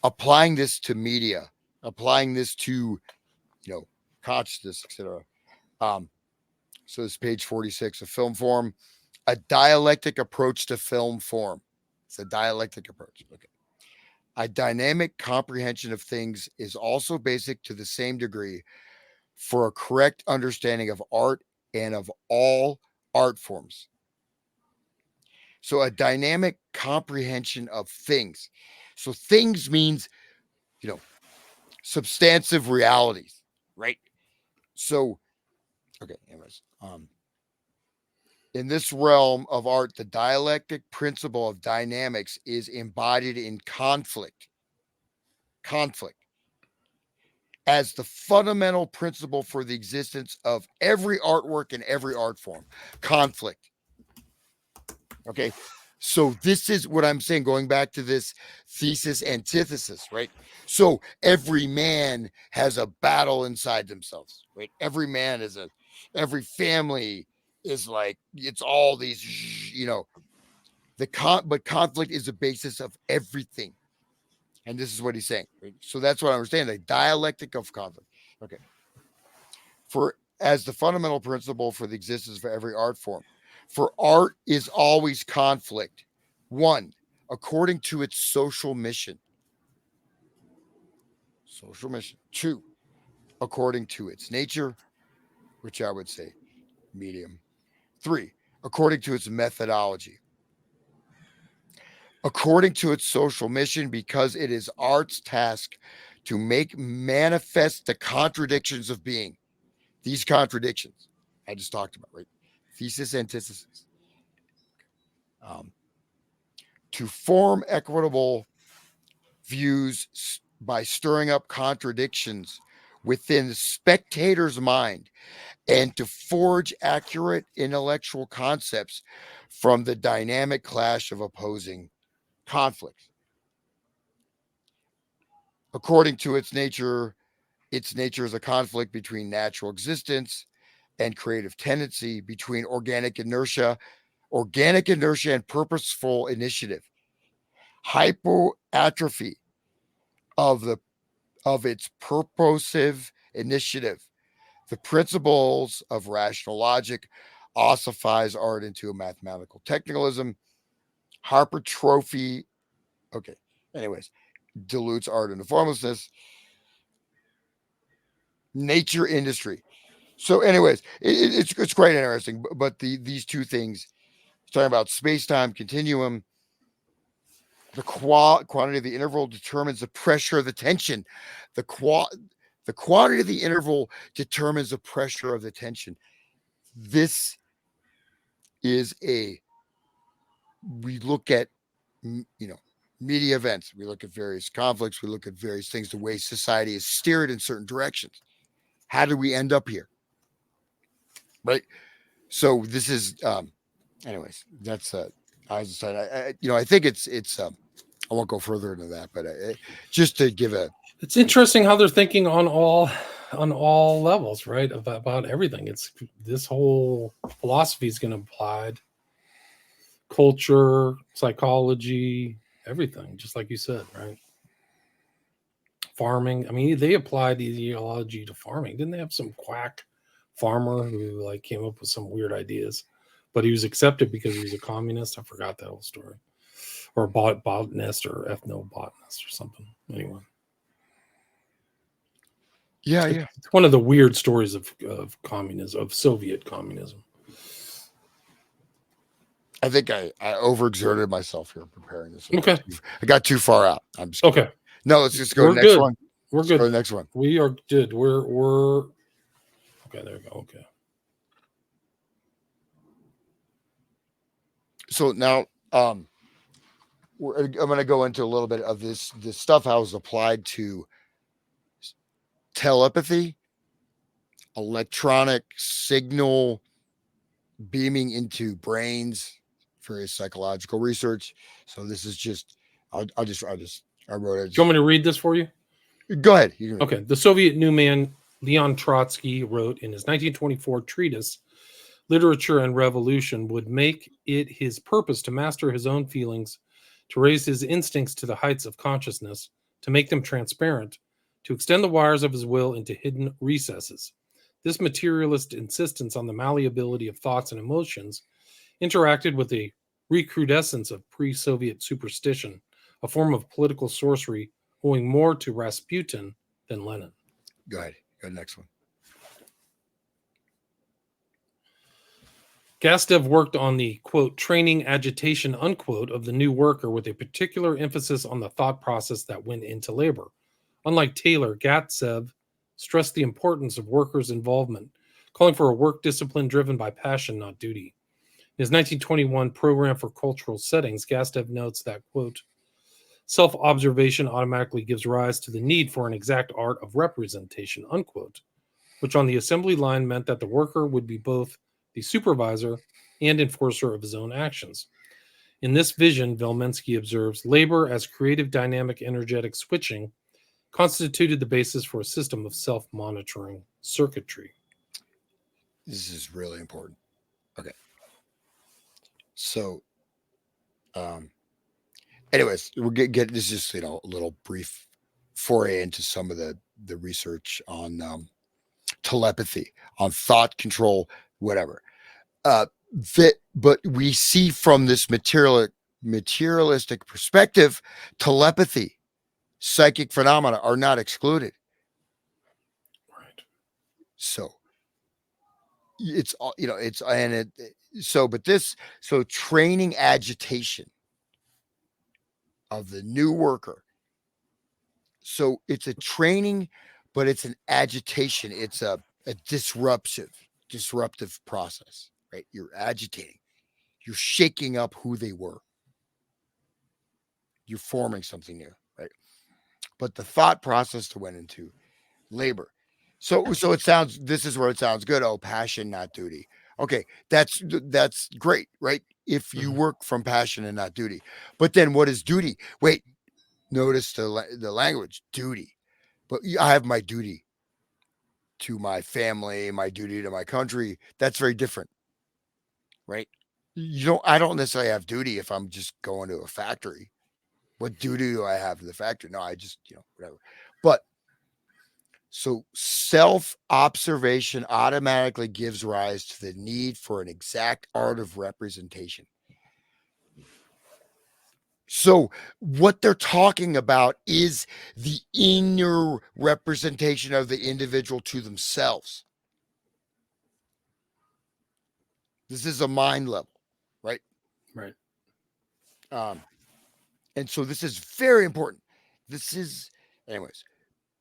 applying this to media, applying this to consciousness, etc. So this is page 46 of film form, a dialectic approach to film form. It's a dialectic approach. Okay. A dynamic comprehension of things is also basic to the same degree for a correct understanding of art and of all art forms. So a dynamic comprehension of things. So things means, substantive realities, right? So, okay, anyways, in this realm of art, the dialectic principle of dynamics is embodied in conflict as the fundamental principle for the existence of every artwork and every art form. Conflict. Okay, so this is what I'm saying, going back to this thesis antithesis, right? So every man has a battle inside themselves, right? Every man every family is like, it's all these, but conflict is the basis of everything. And this is what he's saying. Right? So that's what I understand, the dialectic of conflict. Okay. As the fundamental principle for the existence of every art form. For art is always conflict. 1, according to its social mission. 2, according to its nature, which I would say medium. 3, according to its methodology. According to its social mission, because it is art's task to make manifest the contradictions of being. These contradictions I just talked about, right? Thesis, antithesis. To form equitable views by stirring up contradictions within the spectator's mind, and to forge accurate intellectual concepts from the dynamic clash of opposing conflicts. According to its nature is a conflict between natural existence and creative tendency, between organic inertia and purposeful initiative, hypoatrophy of its purposive initiative. The principles of rational logic ossifies art into a mathematical technicalism. Hypertrophy. Okay. Anyways, dilutes art into formlessness. Nature industry. So, anyways, it's quite interesting. But these two things, talking about space-time continuum, the quantity of the interval determines the pressure of the tension. The quantity of the interval determines the pressure of the tension. This is we look at, media events. We look at various conflicts. We look at various things, the way society is steered in certain directions. How do we end up here? Right. So this is, anyways, that's, as I said, I think it's, I won't go further into that, but just to give it's interesting how they're thinking on all levels, right? About everything. It's this whole philosophy is going to apply culture, psychology, everything, just like you said, right? Farming. I mean, they applied ideology to farming. Didn't they have some quack farmer who like came up with some weird ideas, but he was accepted because he was a communist? I forgot that whole story. Or a botanist or ethnobotanist or something. Anyway. Yeah. It's one of the weird stories of communism, of Soviet communism. I think I overexerted myself here preparing this. Okay. I got too far out. I'm just okay. No, let's just go to the next one. We're good. Go to the next one. We are good. We're okay. There we go. Okay. So now, I'm going to go into a little bit of this stuff how it's applied to telepathy, electronic signal beaming into brains, various psychological research. So this is just, I wrote it. Do you want me to read this for you? Go ahead. Okay. The Soviet newsman Leon Trotsky wrote in his 1924 treatise, Literature and Revolution, would make it his purpose to master his own feelings, to raise his instincts to the heights of consciousness, to make them transparent, to extend the wires of his will into hidden recesses. This materialist insistence on the malleability of thoughts and emotions interacted with a recrudescence of pre-Soviet superstition, a form of political sorcery owing more to Rasputin than Lenin. Go ahead. Go to the next one. Gastev worked on the, quote, training agitation, unquote, of the new worker with a particular emphasis on the thought process that went into labor. Unlike Taylor, Gastev stressed the importance of workers' involvement, calling for a work discipline driven by passion, not duty. In his 1921 Program for Cultural Settings, Gastev notes that, quote, self-observation automatically gives rise to the need for an exact art of representation, unquote, which on the assembly line meant that the worker would be both the supervisor and enforcer of his own actions. In this vision, Velmensky observes, labor as creative, dynamic, energetic switching constituted the basis for a system of self-monitoring circuitry. This is really important. Okay. So, anyways, we'll get this is just, a little brief foray into some of the research on telepathy, on thought control, whatever. But we see from this materialistic perspective, telepathy, psychic phenomena are not excluded. Right. So it's, so training agitation of the new worker. So it's a training, but it's an agitation. It's a disruptive process, right? You're agitating. You're shaking up who they were. You're forming something new, right? But the thought process that went into labor. So this is where it sounds good. Oh, passion, not duty. Okay, that's great, right? If you work from passion and not duty. But then what is duty? Wait, notice the language, duty. But I have my duty to my family, my duty to my country. That's very different, right? I don't necessarily have duty if I'm just going to a factory. What duty do I have to the factory? No, I just, whatever. But so self-observation automatically gives rise to the need for an exact art of representation. So what they're talking about is the inner representation of the individual to themselves. This is a mind level, right? Right. And so this is very important. This is, anyways,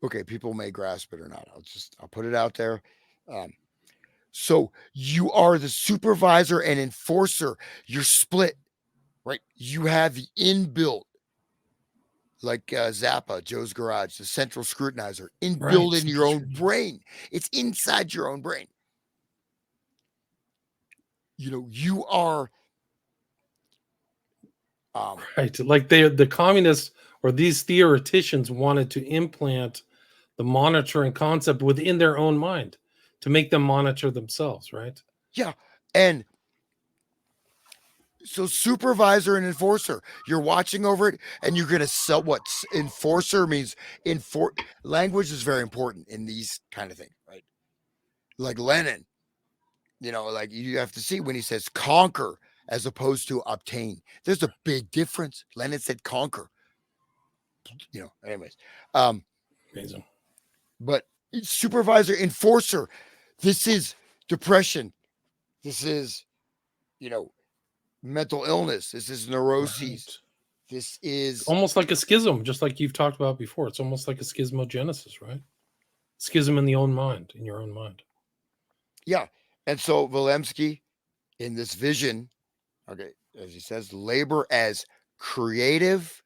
okay, people may grasp it or not. I'll put it out there. So you are the supervisor and enforcer. You're split, right? You have the inbuilt, like Zappa, Joe's Garage, the central scrutinizer, inbuilt in your own brain. It's inside your own brain. You are right. Like the communists or these theoreticians wanted to implant the monitoring concept within their own mind to make them monitor themselves, right? Yeah. And so supervisor and enforcer, you're watching over it, and you're going to sell what enforcer means. Language is very important in these kind of things, right? Like Lenin, like you have to see when he says conquer as opposed to obtain. There's a big difference. Lenin said conquer. Anyways. Amazing. But supervisor, enforcer, this is depression. This is, mental illness. This is neuroses. Right. This is almost like a schism, just like you've talked about before. It's almost like a schismogenesis, right? Schism in the own mind, in your own mind. Yeah. And so Wilhelmsky, in this vision, okay, as he says, labor as creative.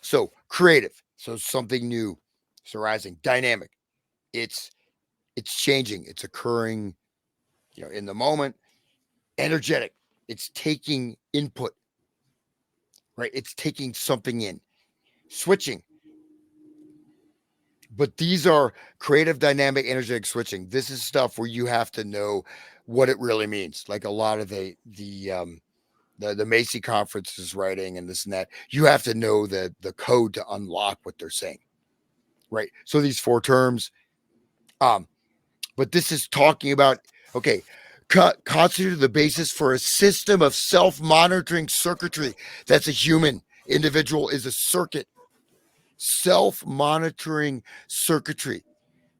So creative. So something new. It's arising. Dynamic. It's changing. It's occurring, in the moment. Energetic. It's taking input. Right? It's taking something in. Switching. But these are creative, dynamic, energetic switching. This is stuff where you have to know what it really means. Like a lot of the Macy conferences writing and this and that, you have to know the code to unlock what they're saying. Right. So these 4 terms, but this is talking about, okay, constitute the basis for a system of self-monitoring circuitry. That's a human. Individual is a circuit. Self-monitoring circuitry.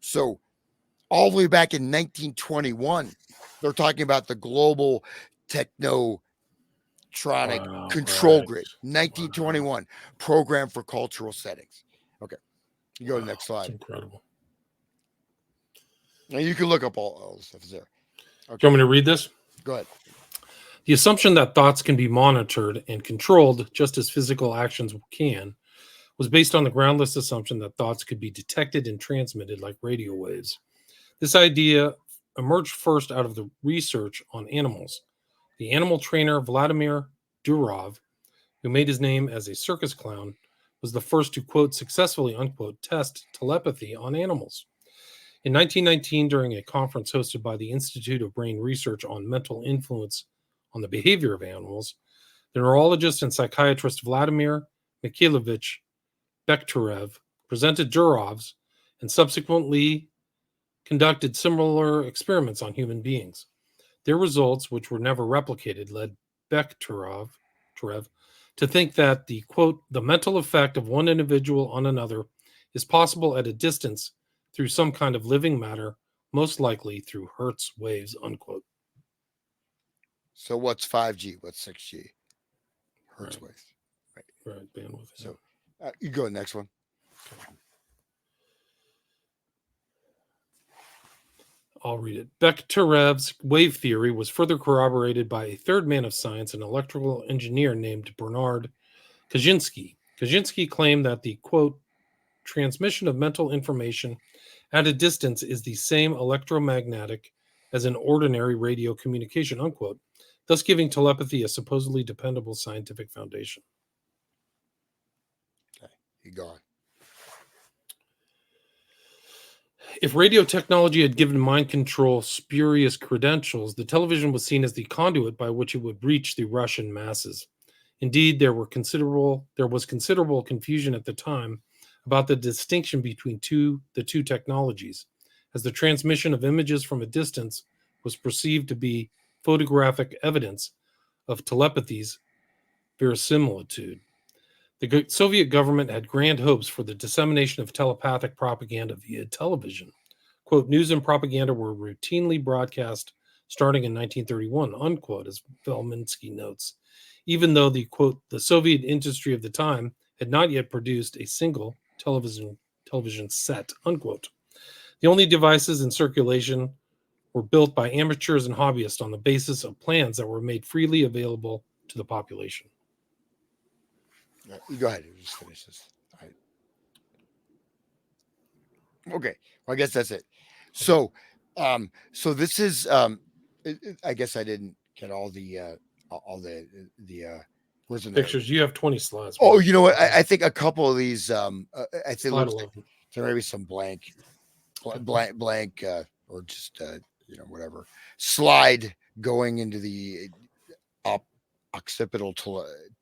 So all the way back in 1921, they're talking about the global technotronic control grid. 1921 program for cultural settings. Okay, you go to the next slide. That's incredible. Now you can look up all the stuff there. Okay. Do you want me to read this? Go ahead. The assumption that thoughts can be monitored and controlled just as physical actions can was based on the groundless assumption that thoughts could be detected and transmitted like radio waves. This idea emerged first out of the research on animals. The animal trainer Vladimir Durov, who made his name as a circus clown, was the first to, quote, successfully, unquote, test telepathy on animals. In 1919, during a conference hosted by the Institute of Brain Research on mental influence on the behavior of animals, the neurologist and psychiatrist Vladimir Mikhailovich Bekhterev presented Durov's and subsequently conducted similar experiments on human beings. Their results, which were never replicated, led Bekhterev to think that the, quote, the mental effect of one individual on another is possible at a distance through some kind of living matter, most likely through Hertz waves, unquote. So what's 5G? What's 6G? Hertz waves. Right, bandwidth. So you go to the next one. Okay. I'll read it. Bekterev's wave theory was further corroborated by a third man of science, an electrical engineer named Bernard Kaczynski. Kaczynski claimed that the, quote, transmission of mental information at a distance is the same electromagnetic as an ordinary radio communication, unquote, thus giving telepathy a supposedly dependable scientific foundation. Okay, you go on. If radio technology had given mind control spurious credentials, the television was seen as the conduit by which it would reach the Russian masses. Indeed, there was considerable confusion at the time about the distinction between the two technologies, as the transmission of images from a distance was perceived to be photographic evidence of telepathy's verisimilitude. The Soviet government had grand hopes for the dissemination of telepathic propaganda via television. Quote, news and propaganda were routinely broadcast starting in 1931, unquote, as Velminsky notes, even though the, quote, the Soviet industry of the time had not yet produced a single television set, unquote. The only devices in circulation were built by amateurs and hobbyists on the basis of plans that were made freely available to the population. Yeah, you go ahead. Just finish this. All right. Okay. Well, I guess that's it. So, this is, I guess I didn't get all the where's the pictures. You have 20 slides. Oh, you know what? I think a couple of these, I think Slide looks like there may be some blank, or just, whatever slide going into the occipital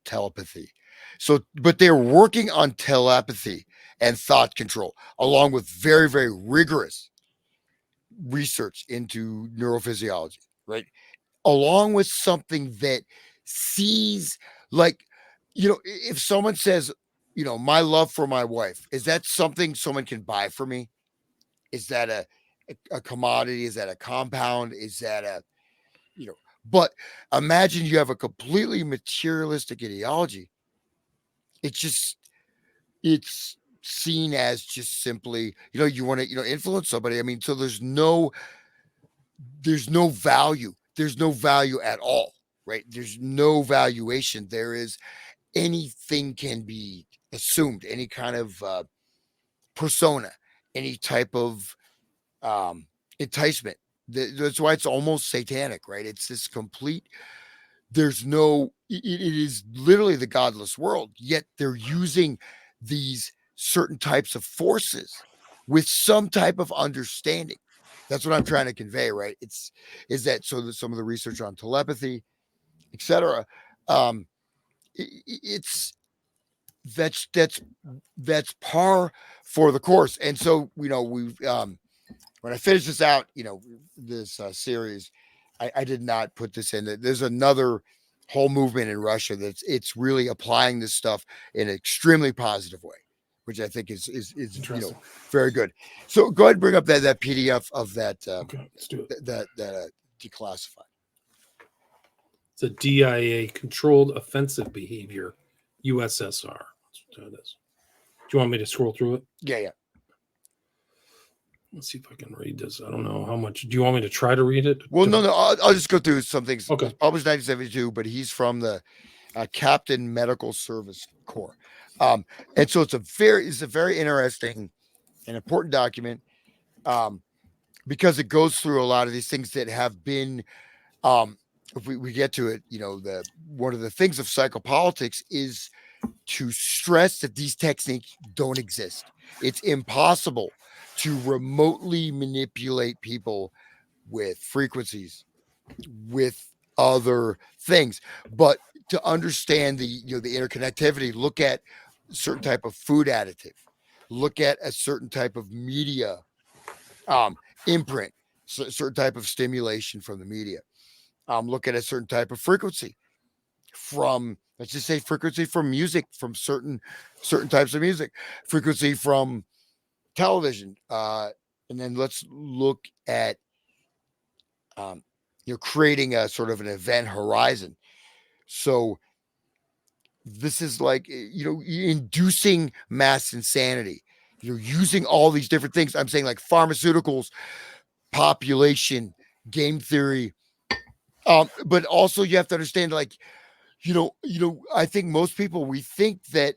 telepathy. So, but they're working on telepathy and thought control, along with very, very rigorous research into neurophysiology, right? Along with something that sees, like, if someone says, my love for my wife, is that something someone can buy for me? Is that a commodity? Is that a compound? Is that but imagine you have a completely materialistic ideology. It's seen as just simply, you want to, influence somebody. I mean, so there's no value. There's no value at all, right? There's no valuation. There is anything can be assumed, any kind of persona, any type of enticement. That's why it's almost satanic, right? It's this complete, there's no, it is literally the godless world, yet they're using these certain types of forces with some type of understanding. That's what I'm trying to convey, right? Is that so that some of the research on telepathy, etc. It's that's par for the course. And so, we've when I finish this out, this series, I did not put this in. There's another whole movement in Russia it's really applying this stuff in an extremely positive way, which I think is very good. So go ahead and bring up that PDF of that. Okay, let's do it. That declassified. It's a DIA, controlled offensive behavior, USSR. That's what it is. Do you want me to scroll through it? Yeah. Let's see if I can read this. I don't know how much. Do you want me to try to read it? Well, no. I'll just go through some things. Okay. It was published 1972, but he's from the Captain Medical Service Corps. And so it's a very interesting and important document because it goes through a lot of these things that have been, if we get to it, one of the things of psychopolitics is to stress that these techniques don't exist. It's impossible to remotely manipulate people with frequencies, with other things, but to understand the interconnectivity, look at certain type of food additive, look at a certain type of media imprint, certain type of stimulation from the media, look at a certain type of frequency from, let's just say, frequency from music, from certain types of music, frequency from television, and then let's look at creating a sort of an event horizon. So this is like, inducing mass insanity. You're using all these different things. I'm saying, like, pharmaceuticals, population, game theory. But also you have to understand, like, I think most people, we think that,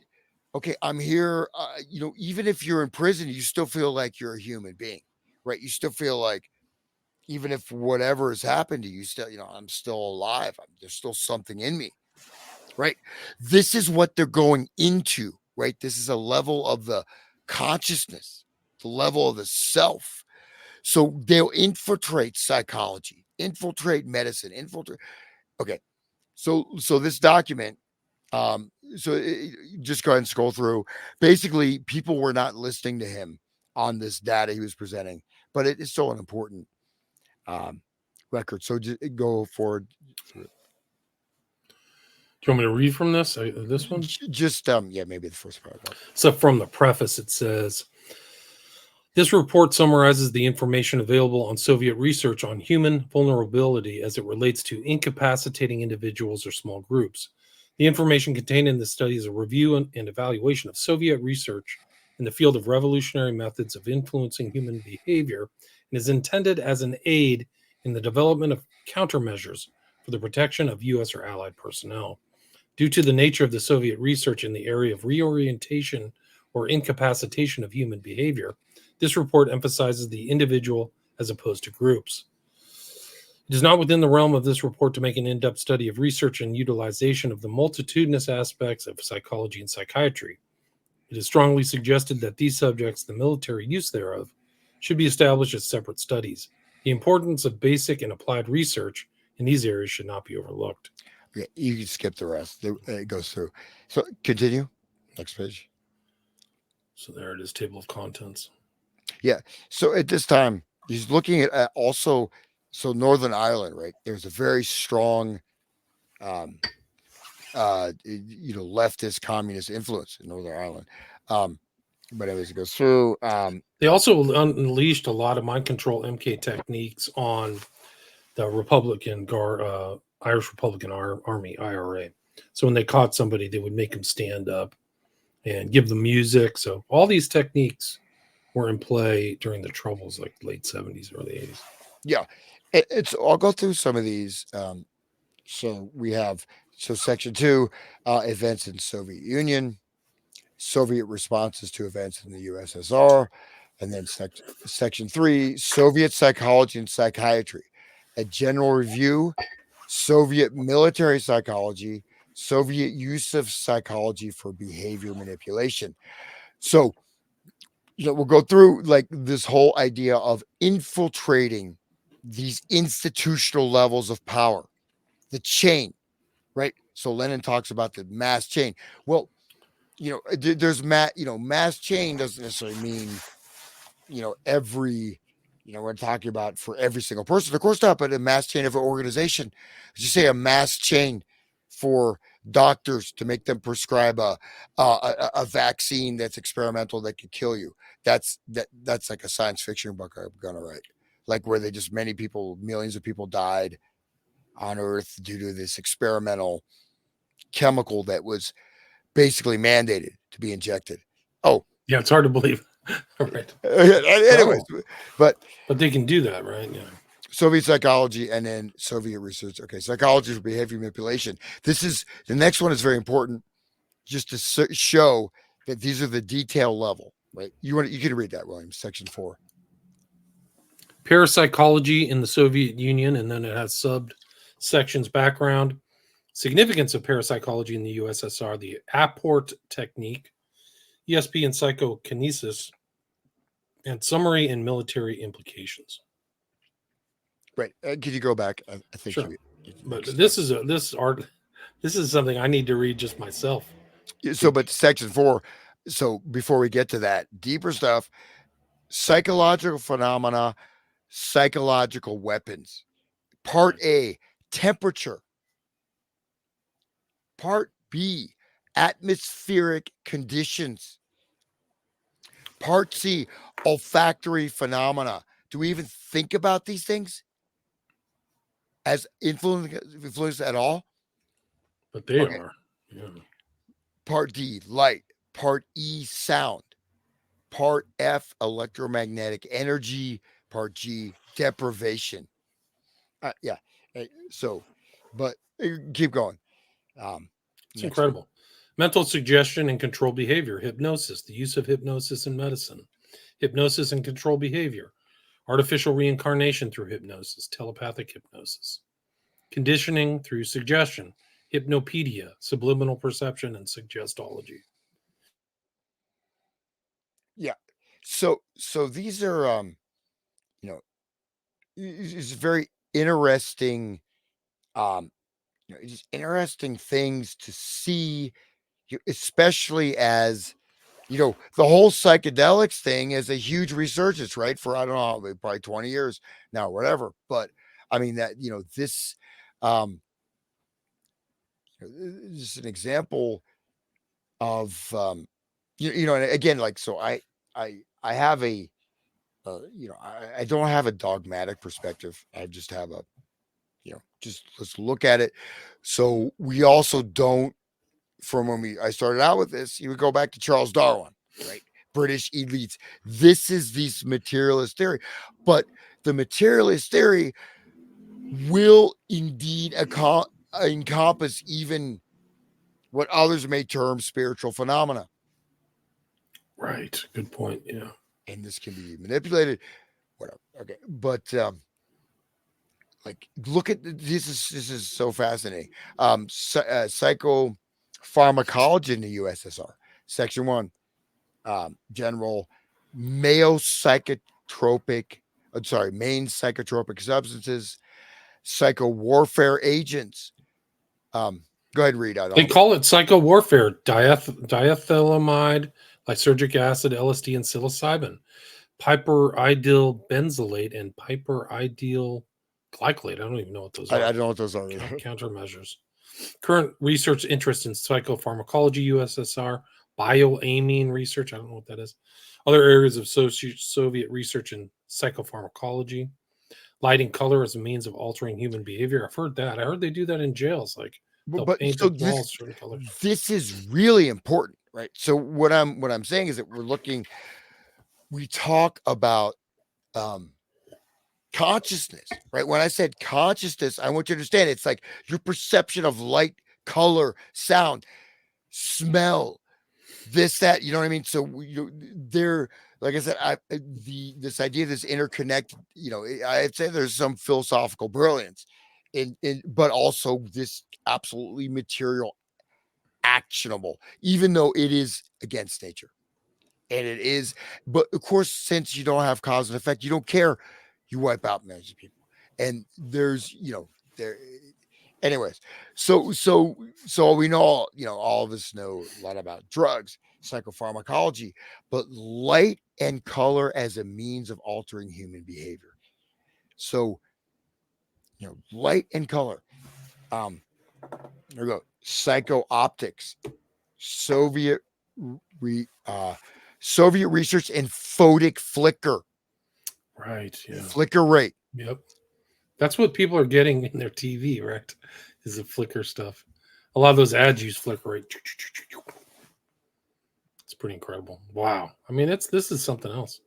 okay, I'm here, even if you're in prison, you still feel like you're a human being, right? You still feel like, even if whatever has happened to you, still, I'm still alive. There's still something in me, right? This is what they're going into, right? This is a level of the consciousness, the level of the self. So they'll infiltrate psychology, infiltrate medicine, infiltrate. Okay. So this document, just go ahead and scroll through. Basically, people were not listening to him on this data he was presenting, but it is still an important record. So just go forward through it. Do you want me to read from this? This one? Just yeah, maybe the first paragraph. So from the preface, it says, this report summarizes the information available on Soviet research on human vulnerability as it relates to incapacitating individuals or small groups. The information contained in the study is a review and evaluation of Soviet research in the field of revolutionary methods of influencing human behavior and is intended as an aid in the development of countermeasures for the protection of U.S. or Allied personnel. Due to the nature of the Soviet research in the area of reorientation or incapacitation of human behavior, this report emphasizes the individual as opposed to groups. It is not within the realm of this report to make an in-depth study of research and utilization of the multitudinous aspects of psychology and psychiatry. It is strongly suggested that these subjects, the military use thereof, should be established as separate studies. The importance of basic and applied research in these areas should not be overlooked. Okay, you can skip the rest. It goes through. So continue. Next page. So there it is, table of contents. Yeah. So at this time, he's looking at also, so Northern Ireland, right? There's a very strong, leftist communist influence in Northern Ireland. But anyways, it goes through. They also unleashed a lot of mind control MK techniques on the Republican Irish Republican Army, IRA. So when they caught somebody, they would make them stand up and give them music. So all these techniques were in play during the Troubles, like late 70s, early 80s. Yeah. I'll go through some of these. So we have, section 2, events in Soviet Union, Soviet responses to events in the USSR, and then section 3, Soviet psychology and psychiatry, a general review, Soviet military psychology, Soviet use of psychology for behavior manipulation. So, we'll go through like this whole idea of infiltrating these institutional levels of power, the chain, right? So Lenin talks about the mass chain. Well, there's mass chain doesn't necessarily mean, every, we're talking about for every single person. Of course not, but a mass chain of an organization. Just say a mass chain for doctors to make them prescribe a vaccine that's experimental that could kill you. That's like a science fiction book I'm gonna write, like where millions of people died on Earth due to this experimental chemical that was basically mandated to be injected. Oh, yeah, it's hard to believe. Right. Anyways, but they can do that, right? Yeah. Soviet psychology and then Soviet research. Okay, psychology for behavior manipulation. The next one is very important, just to show that these are the detail level, right? You can read that, William, section 4. Parapsychology in the Soviet Union, and then it has subsections: background, significance of parapsychology in the USSR, the apport technique, ESP and psychokinesis, and summary and military implications. Right. Could you go back? I think sure. But this is something I need to read just myself. So, but section 4. So before we get to that deeper stuff, psychological phenomena, psychological weapons. Part A, temperature. Part B, atmospheric conditions. Part C, olfactory phenomena. Do we even think about these things as influence at all? But they are. Yeah. Part D, light. Part E, sound. Part F, electromagnetic energy. Part G, deprivation. Yeah. So, but keep going. It's incredible. One. Mental suggestion and control behavior, hypnosis, the use of hypnosis in medicine, hypnosis and control behavior, artificial reincarnation through hypnosis, telepathic hypnosis, conditioning through suggestion, hypnopedia, subliminal perception, and suggestology. Yeah. So these are, it's very interesting, just interesting things to see, especially as, the whole psychedelics thing is a huge resurgence, right? For, I don't know, probably 20 years now, whatever. But I mean that, this, just an example of and again, like, so I have a I don't have a dogmatic perspective. I just have a just let's look at it. So we also don't, from when I started out with this, you would go back to Charles Darwin, right? British elites. This is this materialist theory, but the materialist theory will indeed encompass even what others may term spiritual phenomena. Right. Good point. Yeah. And this can be manipulated. Whatever. Okay. But like, look at this is so fascinating. Psychopharmacology in the USSR, section 1, general main psychotropic substances, psychowarfare agents. Go ahead and read out. They call it psychowarfare: diethylamide, lysergic acid, LSD, and psilocybin, piperidyl benzylate, and piperidyl glycolate. I don't even know what those are. I don't know what those are. Countermeasures. Current research interest in psychopharmacology, USSR, bioamine research. I don't know what that is. Other areas of Soviet research in psychopharmacology. Lighting color as a means of altering human behavior. I've heard that. I heard they do that in jails. Like, but so this is really important, right? So what I'm saying is that we talk about consciousness, right? When I said consciousness, I want you to understand it's like your perception of light, color, sound, smell, this, that, you know what I mean? So they're, like I said, this idea of this interconnected, I'd say there's some philosophical brilliance but also this absolutely material, actionable, even though it is against nature. And it is, but of course, since you don't have cause and effect, you don't care. You wipe out millions of people. And there's, there, anyways, so we know, all of us know a lot about drugs, psychopharmacology, but light and color as a means of altering human behavior. So, light and color. There we go. Psycho-optics, Soviet research in photic flicker. Right. Yeah. Flicker rate. Yep. That's what people are getting in their TV, right? Is the flicker stuff. A lot of those ads use flicker rate. It's pretty incredible. Wow. I mean, this is something else.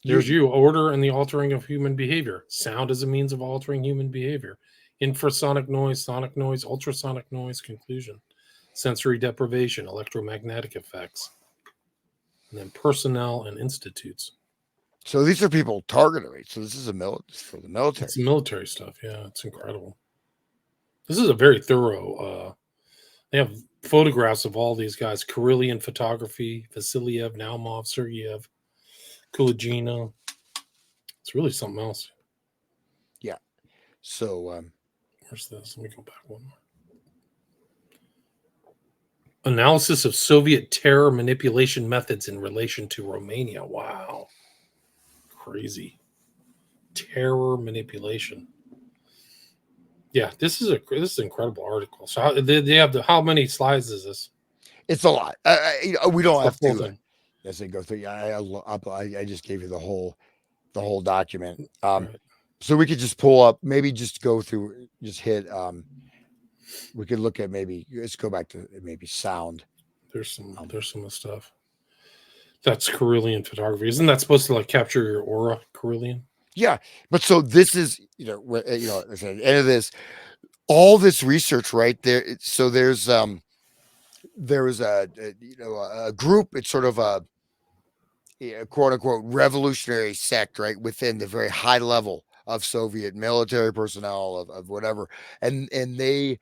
There's order and the altering of human behavior. Sound as a means of altering human behavior. Infrasonic noise, sonic noise, ultrasonic noise, conclusion. Sensory deprivation, electromagnetic effects. And then personnel and institutes. So these are people targeted, right? So this is for the military. It's military stuff. Yeah, it's incredible. This is a very thorough. They have photographs of all these guys: Karelian photography, Vasiliev, Naumov, Sergeyev, Kulagina. It's really something else. Yeah. So where's this? Let me go back one more. Analysis of Soviet terror manipulation methods in relation to Romania. Wow. Crazy. Terror manipulation. Yeah, this is an incredible article. So they have how many slides is this? It's a lot. We don't have to go through. I just gave you the whole document. Right. So we could just pull up, maybe just go through, just hit. We could look at let's go back to maybe sound. There's some stuff. That's Karelian photography. Isn't that supposed to capture your aura, Karelian? Yeah, but so this is, at the end of this, all this research right there. So there was a group. It's sort of a quote unquote revolutionary sect, right, within the very high level of Soviet military personnel of whatever, and they,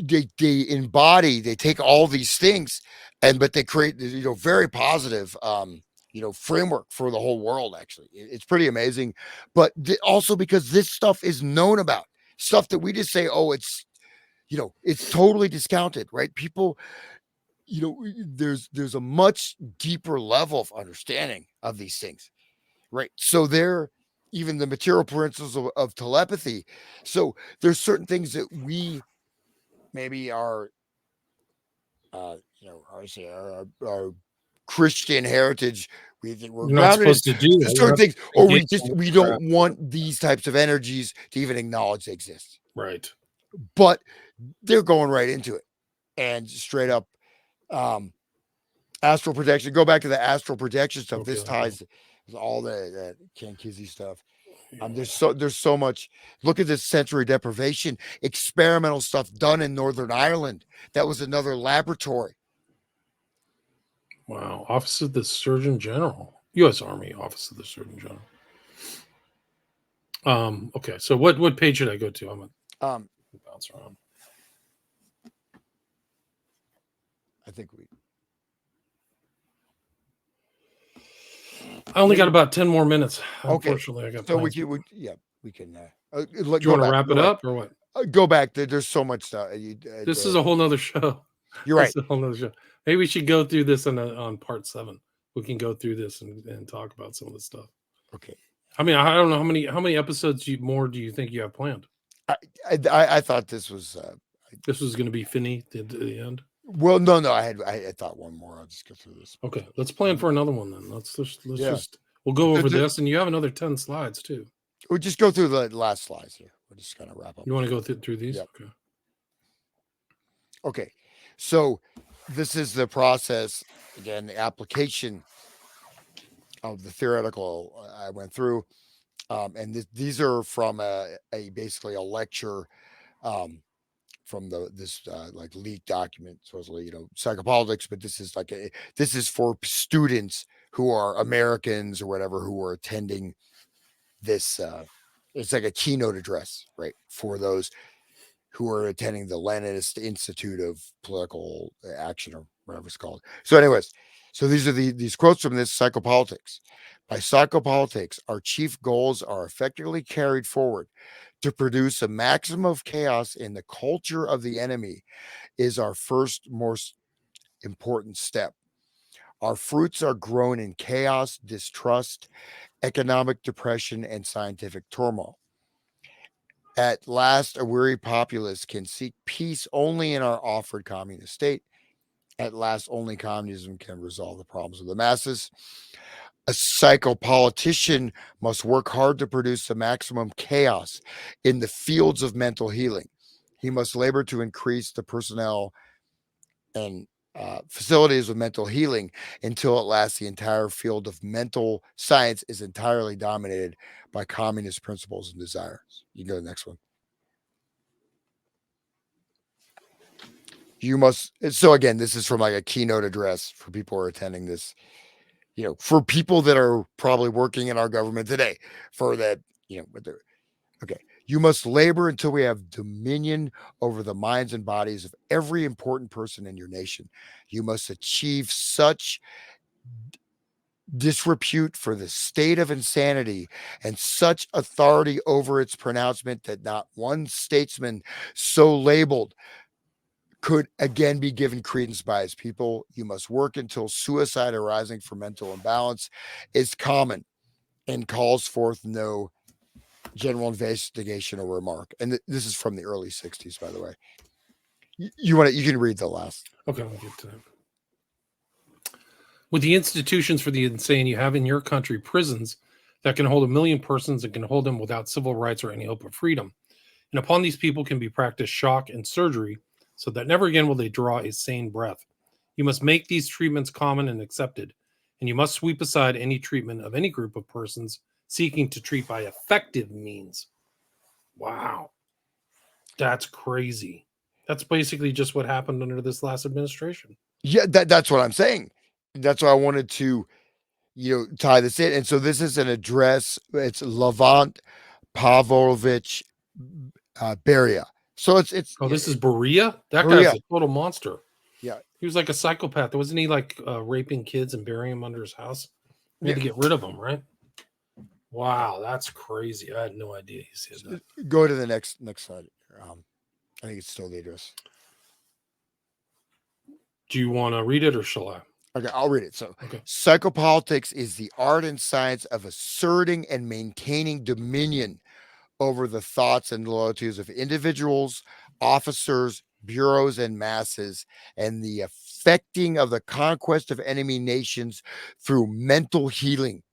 they embody, they take all these things, but they create, very positive, framework for the whole world. Actually, it's pretty amazing, but also because this stuff is known about, stuff that we just say, oh, it's, it's totally discounted, right? People, there's a much deeper level of understanding of these things, right? So even the material principles of telepathy. So there's certain things that we maybe are, our Christian heritage, we think we're You're not grounded in supposed to do that. certain things, or we crap. don't want these types of energies to even acknowledge they exist. Right. But they're going right into it and straight up astral projection. Go back to the astral projection stuff. Okay, this ties all the Ken Kizzy stuff. There's so much. Look at this sensory deprivation experimental stuff done in Northern Ireland. That was another laboratory. Wow. Office of the Surgeon General, U.S. Army Office of the Surgeon General. Okay, so what page should I go to? I'm gonna bounce around. I think I only got about 10 more minutes. Okay. Unfortunately, I got so plans. we can Do you want to wrap it up or what? Go back. There's so much stuff. This is a whole nother show. You're right. This is a whole nother show. Maybe we should go through this on part 7. We can go through this and talk about some of this stuff. Okay. I mean, I don't know how many episodes more do you think you have planned? I thought this was going to be fini at the end. Well, no, I thought one more. I'll just go through this. Okay, let's plan for another one then. We'll go over this, and you have another 10 slides too. We'll just go through the last slides here. We're just gonna wrap up. You want to go through these? Yep. Okay. Okay, so this is the process again, the application of the theoretical I went through, and these are from basically a lecture. From this like leaked document, supposedly, psychopolitics, but this is for students who are Americans or whatever who are attending this. It's like a keynote address, right, for those who are attending the Leninist Institute of Political Action or whatever it's called. So, anyways, so these are these quotes from this psychopolitics. By psychopolitics, our chief goals are effectively carried forward to produce a maximum of chaos in the culture of the enemy is our first most important step. Our fruits are grown in chaos, distrust, economic depression, and scientific turmoil. At last, a weary populace can seek peace only in our offered communist state. At last, only communism can resolve the problems of the masses. A psychopolitician must work hard to produce the maximum chaos in the fields of mental healing. He must labor to increase the personnel and facilities of mental healing until at last the entire field of mental science is entirely dominated by communist principles and desires. You can go to the next one. You must. So again, this is from like a keynote address for people who are attending this. For people that are probably working in our government today, for that, okay. You must labor until we have dominion over the minds and bodies of every important person in your nation. You must achieve such disrepute for the state of insanity and such authority over its pronouncement that not one statesman so labeled could again be given credence by his people. You must work until suicide arising from mental imbalance is common and calls forth no general investigation or remark. And this is from the early 60s, by the way. You can read the last. Okay, I'll get to that. With the institutions for the insane, you have in your country prisons that can hold 1 million persons and can hold them without civil rights or any hope of freedom. And upon these people can be practiced shock and surgery, so that never again will they draw a sane breath. You must make these treatments common and accepted, and you must sweep aside any treatment of any group of persons seeking to treat by effective means. Wow. That's crazy. That's basically just what happened under this last administration. Yeah, that's what I'm saying. That's why I wanted to, tie this in. And so this is an address. It's Levant Pavlovich Beria. So it's this is Beria? That guy's a total monster. Yeah. He was like a psychopath. Wasn't he like raping kids and burying them under his house? We had to get rid of him, right? Wow, that's crazy. I had no idea he said that. Go to the next slide. I think it's still the address. Do you want to read it or shall I? Okay, I'll read it. So, Okay. psychopolitics is the art and science of asserting and maintaining dominion over the thoughts and loyalties of individuals, officers, bureaus, and masses, and the effecting of the conquest of enemy nations through mental healing.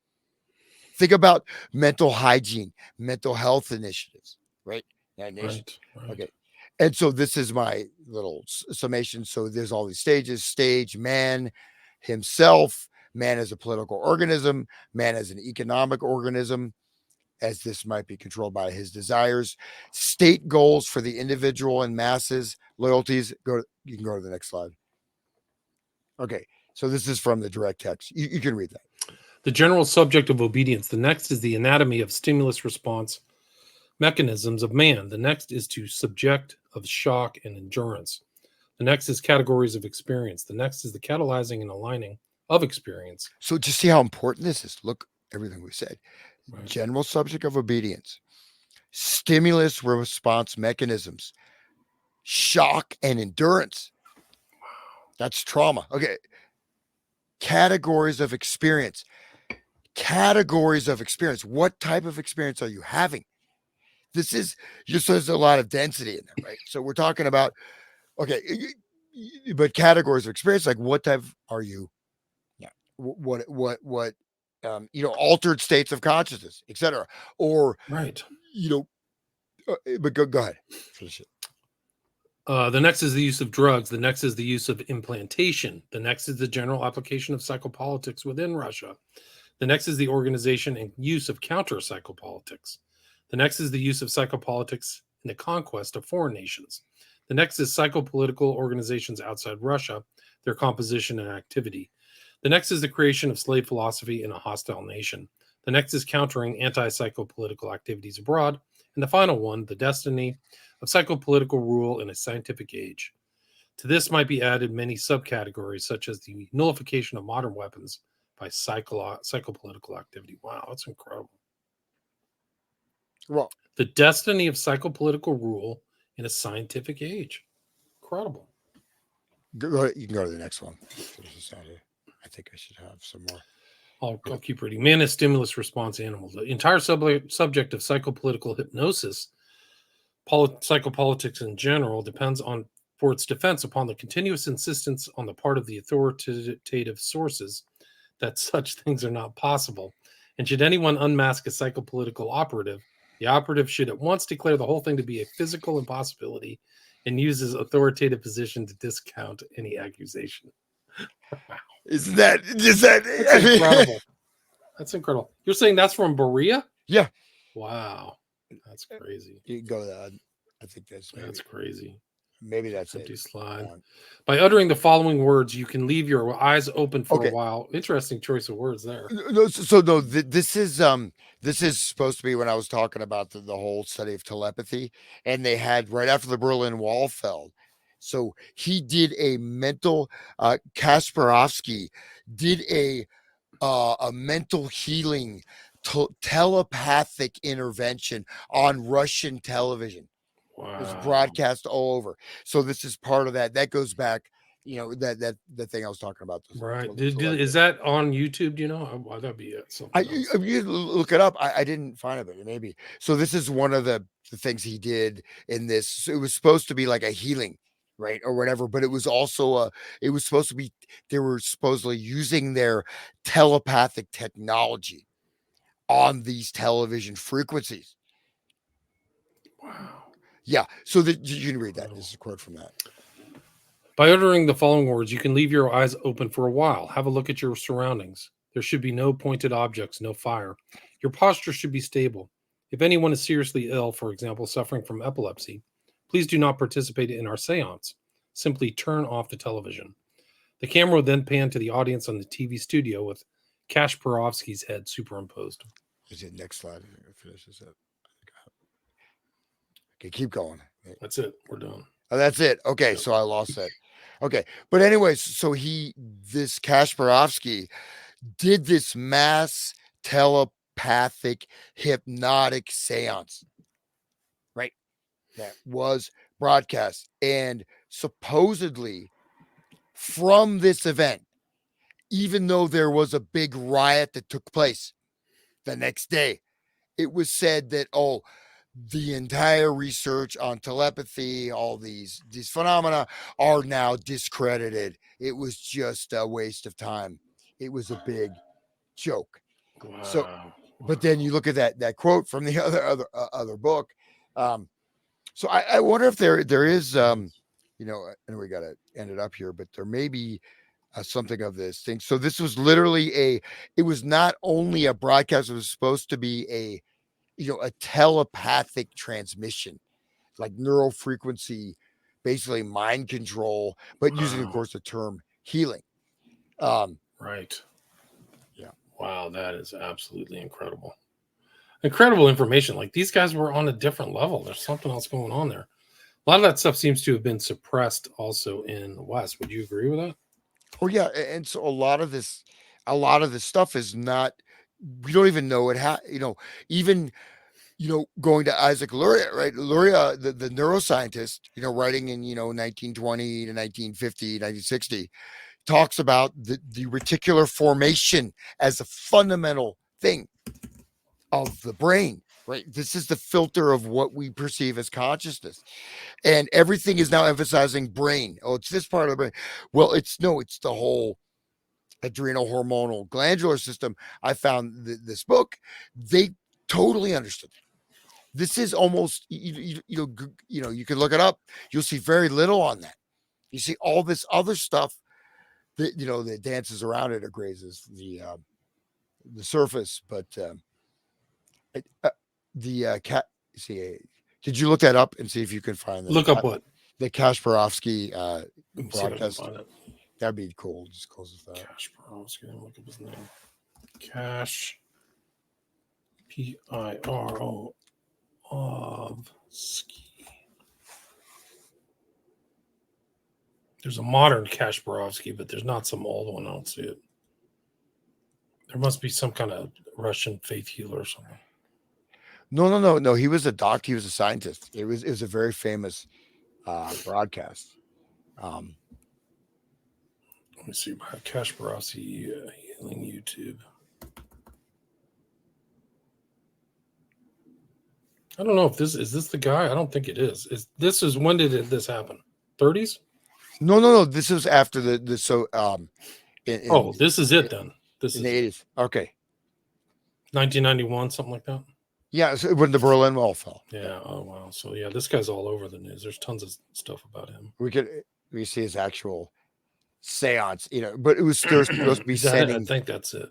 Think about mental hygiene, mental health initiatives, right? Right. Okay. And so this is my little summation. So there's all these stages: stage, man himself, man as a political organism, man as an economic organism, as this might be controlled by his desires, state goals for the individual and masses, loyalties. You can go to the next slide. Okay. So this is from the direct text. You can read that. The general subject of obedience. The next is the anatomy of stimulus response mechanisms of man. The next is to subject of shock and endurance. The next is categories of experience. The next is the catalyzing and aligning of experience. So just see how important this is. Look, everything we said. Right. General subject of obedience, stimulus response mechanisms, shock and endurance. That's trauma. Okay. Categories of experience. Categories of experience. What type of experience are you having? This is just, there's a lot of density in there, right? So we're talking about, okay, but categories of experience, like what type are you? Yeah. What, altered states of consciousness, etc. Or, right. But go ahead. Finish it. The next is the use of drugs. The next is the use of implantation. The next is the general application of psychopolitics within Russia. The next is the organization and use of counter psychopolitics. The next is the use of psychopolitics in the conquest of foreign nations. The next is psychopolitical organizations outside Russia, their composition and activity. The next is the creation of slave philosophy in a hostile nation. The next is countering anti-psychopolitical activities abroad. And the final one, the destiny of psychopolitical rule in a scientific age. To this might be added many subcategories, such as the nullification of modern weapons by psychopolitical activity. Wow, that's incredible. Well, the destiny of psychopolitical rule in a scientific age. Incredible. You can go to the next one. I think I should have some more. I'll keep reading. Man is stimulus response animal. The entire subject of psychopolitical hypnosis, psychopolitics in general, depends on, for its defense, upon the continuous insistence on the part of the authoritative sources that such things are not possible. And should anyone unmask a psychopolitical operative, the operative should at once declare the whole thing to be a physical impossibility and use his authoritative position to discount any accusation. Wow. Is that That's incredible? That's incredible. You're saying that's from Berea? Yeah. Wow. That's crazy. You can go to that. I think that's crazy. Maybe that's empty it. Slide. By uttering the following words, you can leave your eyes open for a while. Interesting choice of words there. This is supposed to be when I was talking about the whole study of telepathy, and they had right after the Berlin Wall fell. So he did a mental Kasparovsky did a mental healing telepathic intervention on Russian television. Wow. It was broadcast all over. So this is part of that. That goes back, that thing I was talking about. Right. Is that on YouTube? Do you know? That'd be it. You look it up. I didn't find it, but maybe. So this is one of the things he did in this. It was supposed to be like a healing, right, or whatever, but it was also it was supposed to be, they were supposedly using their telepathic technology on these television frequencies. Wow. Yeah, so you can read that. This is a quote from that. By uttering the following words, you can leave your eyes open for a while. Have a look at your surroundings. There should be no pointed objects, no fire. Your posture should be stable. If anyone is seriously ill, for example, suffering from epilepsy, please do not participate in our seance. Simply turn off the television. The camera will then pan to the audience on the TV studio with Kasparovsky's head superimposed. Is it next slide? Finishes it. Okay, keep going. That's it. We're done. Oh, that's it. Okay, so I lost that. Okay, but anyways, so this Kasparovsky did this mass telepathic hypnotic seance, right? That was broadcast, and supposedly from this event, even though there was a big riot that took place the next day, it was said that, oh, the entire research on telepathy, all these phenomena are now discredited. It was just a waste of time. It was a big joke. Wow. So, but then you look at that quote from the other book. So I wonder if there is, and we got to end it up here, but there may be something of this thing. So this was literally it was not only a broadcast, it was supposed to be a telepathic transmission, like neural frequency, basically mind control, but using, of course, the term healing. Right. Yeah. Wow, that is absolutely incredible. Incredible information. Like, these guys were on a different level. There's something else going on there. A lot of that stuff seems to have been suppressed also in the West. Would you agree with that? Oh yeah, and so a lot of this stuff is not. We don't even know it. Even going to Isaac Luria, right? Luria, the neuroscientist, writing in 1920 to 1950, 1960, talks about the reticular formation as a fundamental thing of the brain, right? This is the filter of what we perceive as consciousness. And everything is now emphasizing brain. Oh, it's this part of the brain. Well, it's the whole adrenal hormonal glandular system. I found this book, they totally understood that. This is almost, you can look it up. You'll see very little on that. You see all this other stuff that, that dances around it or grazes the surface. But the cat, see, did you look that up and see if you can find that? Look up what? The Kasparovsky broadcast. That'd be cool. Just close with that. Kasparovsky. Look up his name. Cash. P-I-R-O. Of ski. There's a modern Kasparovsky, but there's not some old one. I don't see it. There must be some kind of Russian faith healer or something. No. He was a doctor. He was a scientist. It was a very famous broadcast. Let me see. Kasparovsky healing YouTube. I don't know if this is the guy. I don't think it is. When did this happen? 30s? No. This was after this is it then. This in the 80s. Okay. 1991, something like that. Yeah, so when the Berlin Wall fell. Yeah. Oh wow. So yeah, this guy's all over the news. There's tons of stuff about him. We see his actual seance, but it was still supposed to be sending. I think that's it.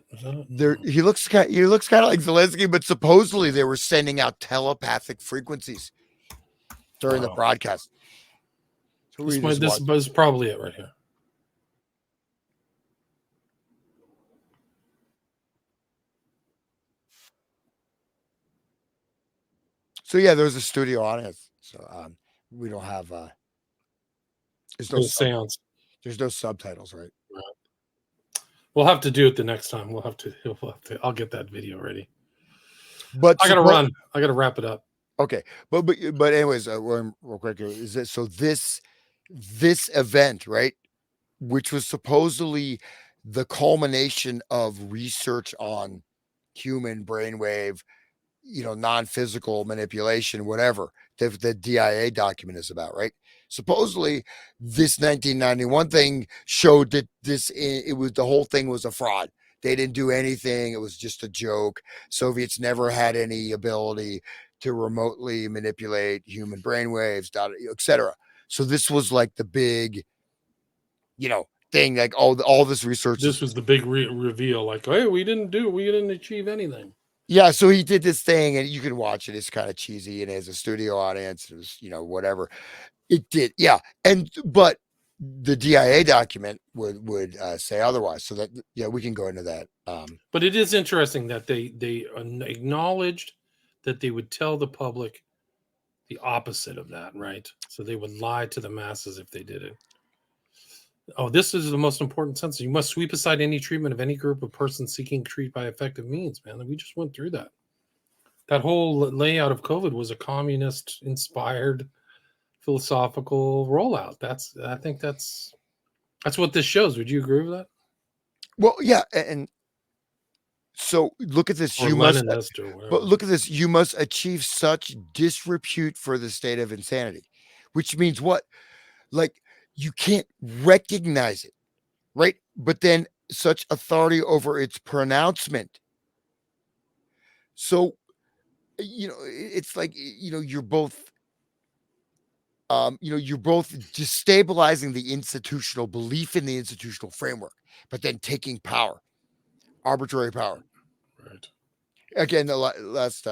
He looks kind of like Zelensky, but supposedly they were sending out telepathic frequencies during the broadcast. So this is probably it right here. So yeah, there's a studio audience. So we don't have there's no seance. There's no subtitles, right? We'll have to do it the next time. We'll have to. I'll get that video ready. But I gotta run. I gotta wrap it up. Okay, but anyways, real quick, is that so? This event, right, which was supposedly the culmination of research on human brainwave, non-physical manipulation, whatever the DIA document is about, right? Supposedly, this 1991 thing showed that the whole thing was a fraud. They didn't do anything. It was just a joke. Soviets never had any ability to remotely manipulate human brainwaves, etc. So this was like the big, thing. Like all this research. This was the big reveal. Like, hey, we didn't achieve anything. Yeah, so he did this thing, and you can watch it. It's kind of cheesy, and as a studio audience, it was, whatever. It did, yeah. But the DIA document would say otherwise. So that, we can go into that. But it is interesting that they acknowledged that they would tell the public the opposite of that, right? So they would lie to the masses if they did it. Oh, this is the most important sentence. You must sweep aside any treatment of any group of persons seeking treat by effective means, man. We just went through that. That whole layout of COVID was a communist-inspired philosophical rollout. I think that's what this shows. Would you agree with that? Well, yeah, and so look at this. Or Leninist or whatever. But look at this. You must achieve such disrepute for the state of insanity, which means what? Like you can't recognize it, right? But then such authority over its pronouncement. So, it's like, you're both, you're both destabilizing the institutional belief in the institutional framework, but then taking power, arbitrary power. Right. Again, the last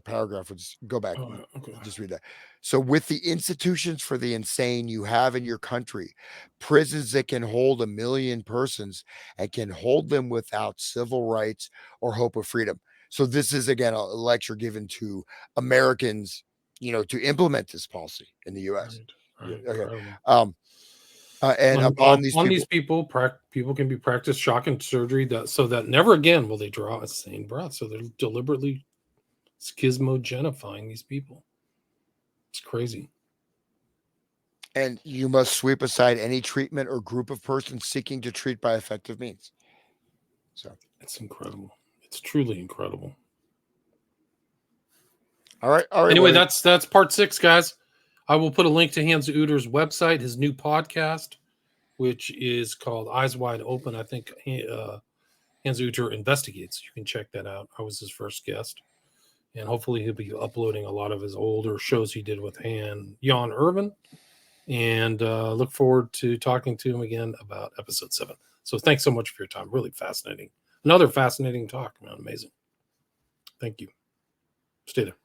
paragraph. We'll just go back. Okay. Just read that. So, with the institutions for the insane you have in your country, prisons that can hold 1 million persons and can hold them without civil rights or hope of freedom. So, this is again a lecture given to Americans, to implement this policy in the U.S. Right. Okay. Incredible. And upon these people, people can be practiced shock and surgery so that never again will they draw a sane breath. So they're deliberately schismogenifying these people. It's crazy. And you must sweep aside any treatment or group of persons seeking to treat by effective means. So it's incredible. It's truly incredible. All right. Anyway, that's part 6, guys. I will put a link to Hans Uter's website, his new podcast, which is called Eyes Wide Open. I think Hans Uter investigates. You can check that out. I was his first guest. And hopefully he'll be uploading a lot of his older shows he did with Jan Irvin. And look forward to talking to him again about episode 7. So thanks so much for your time. Really fascinating. Another fascinating talk, man. Amazing. Thank you. Stay there.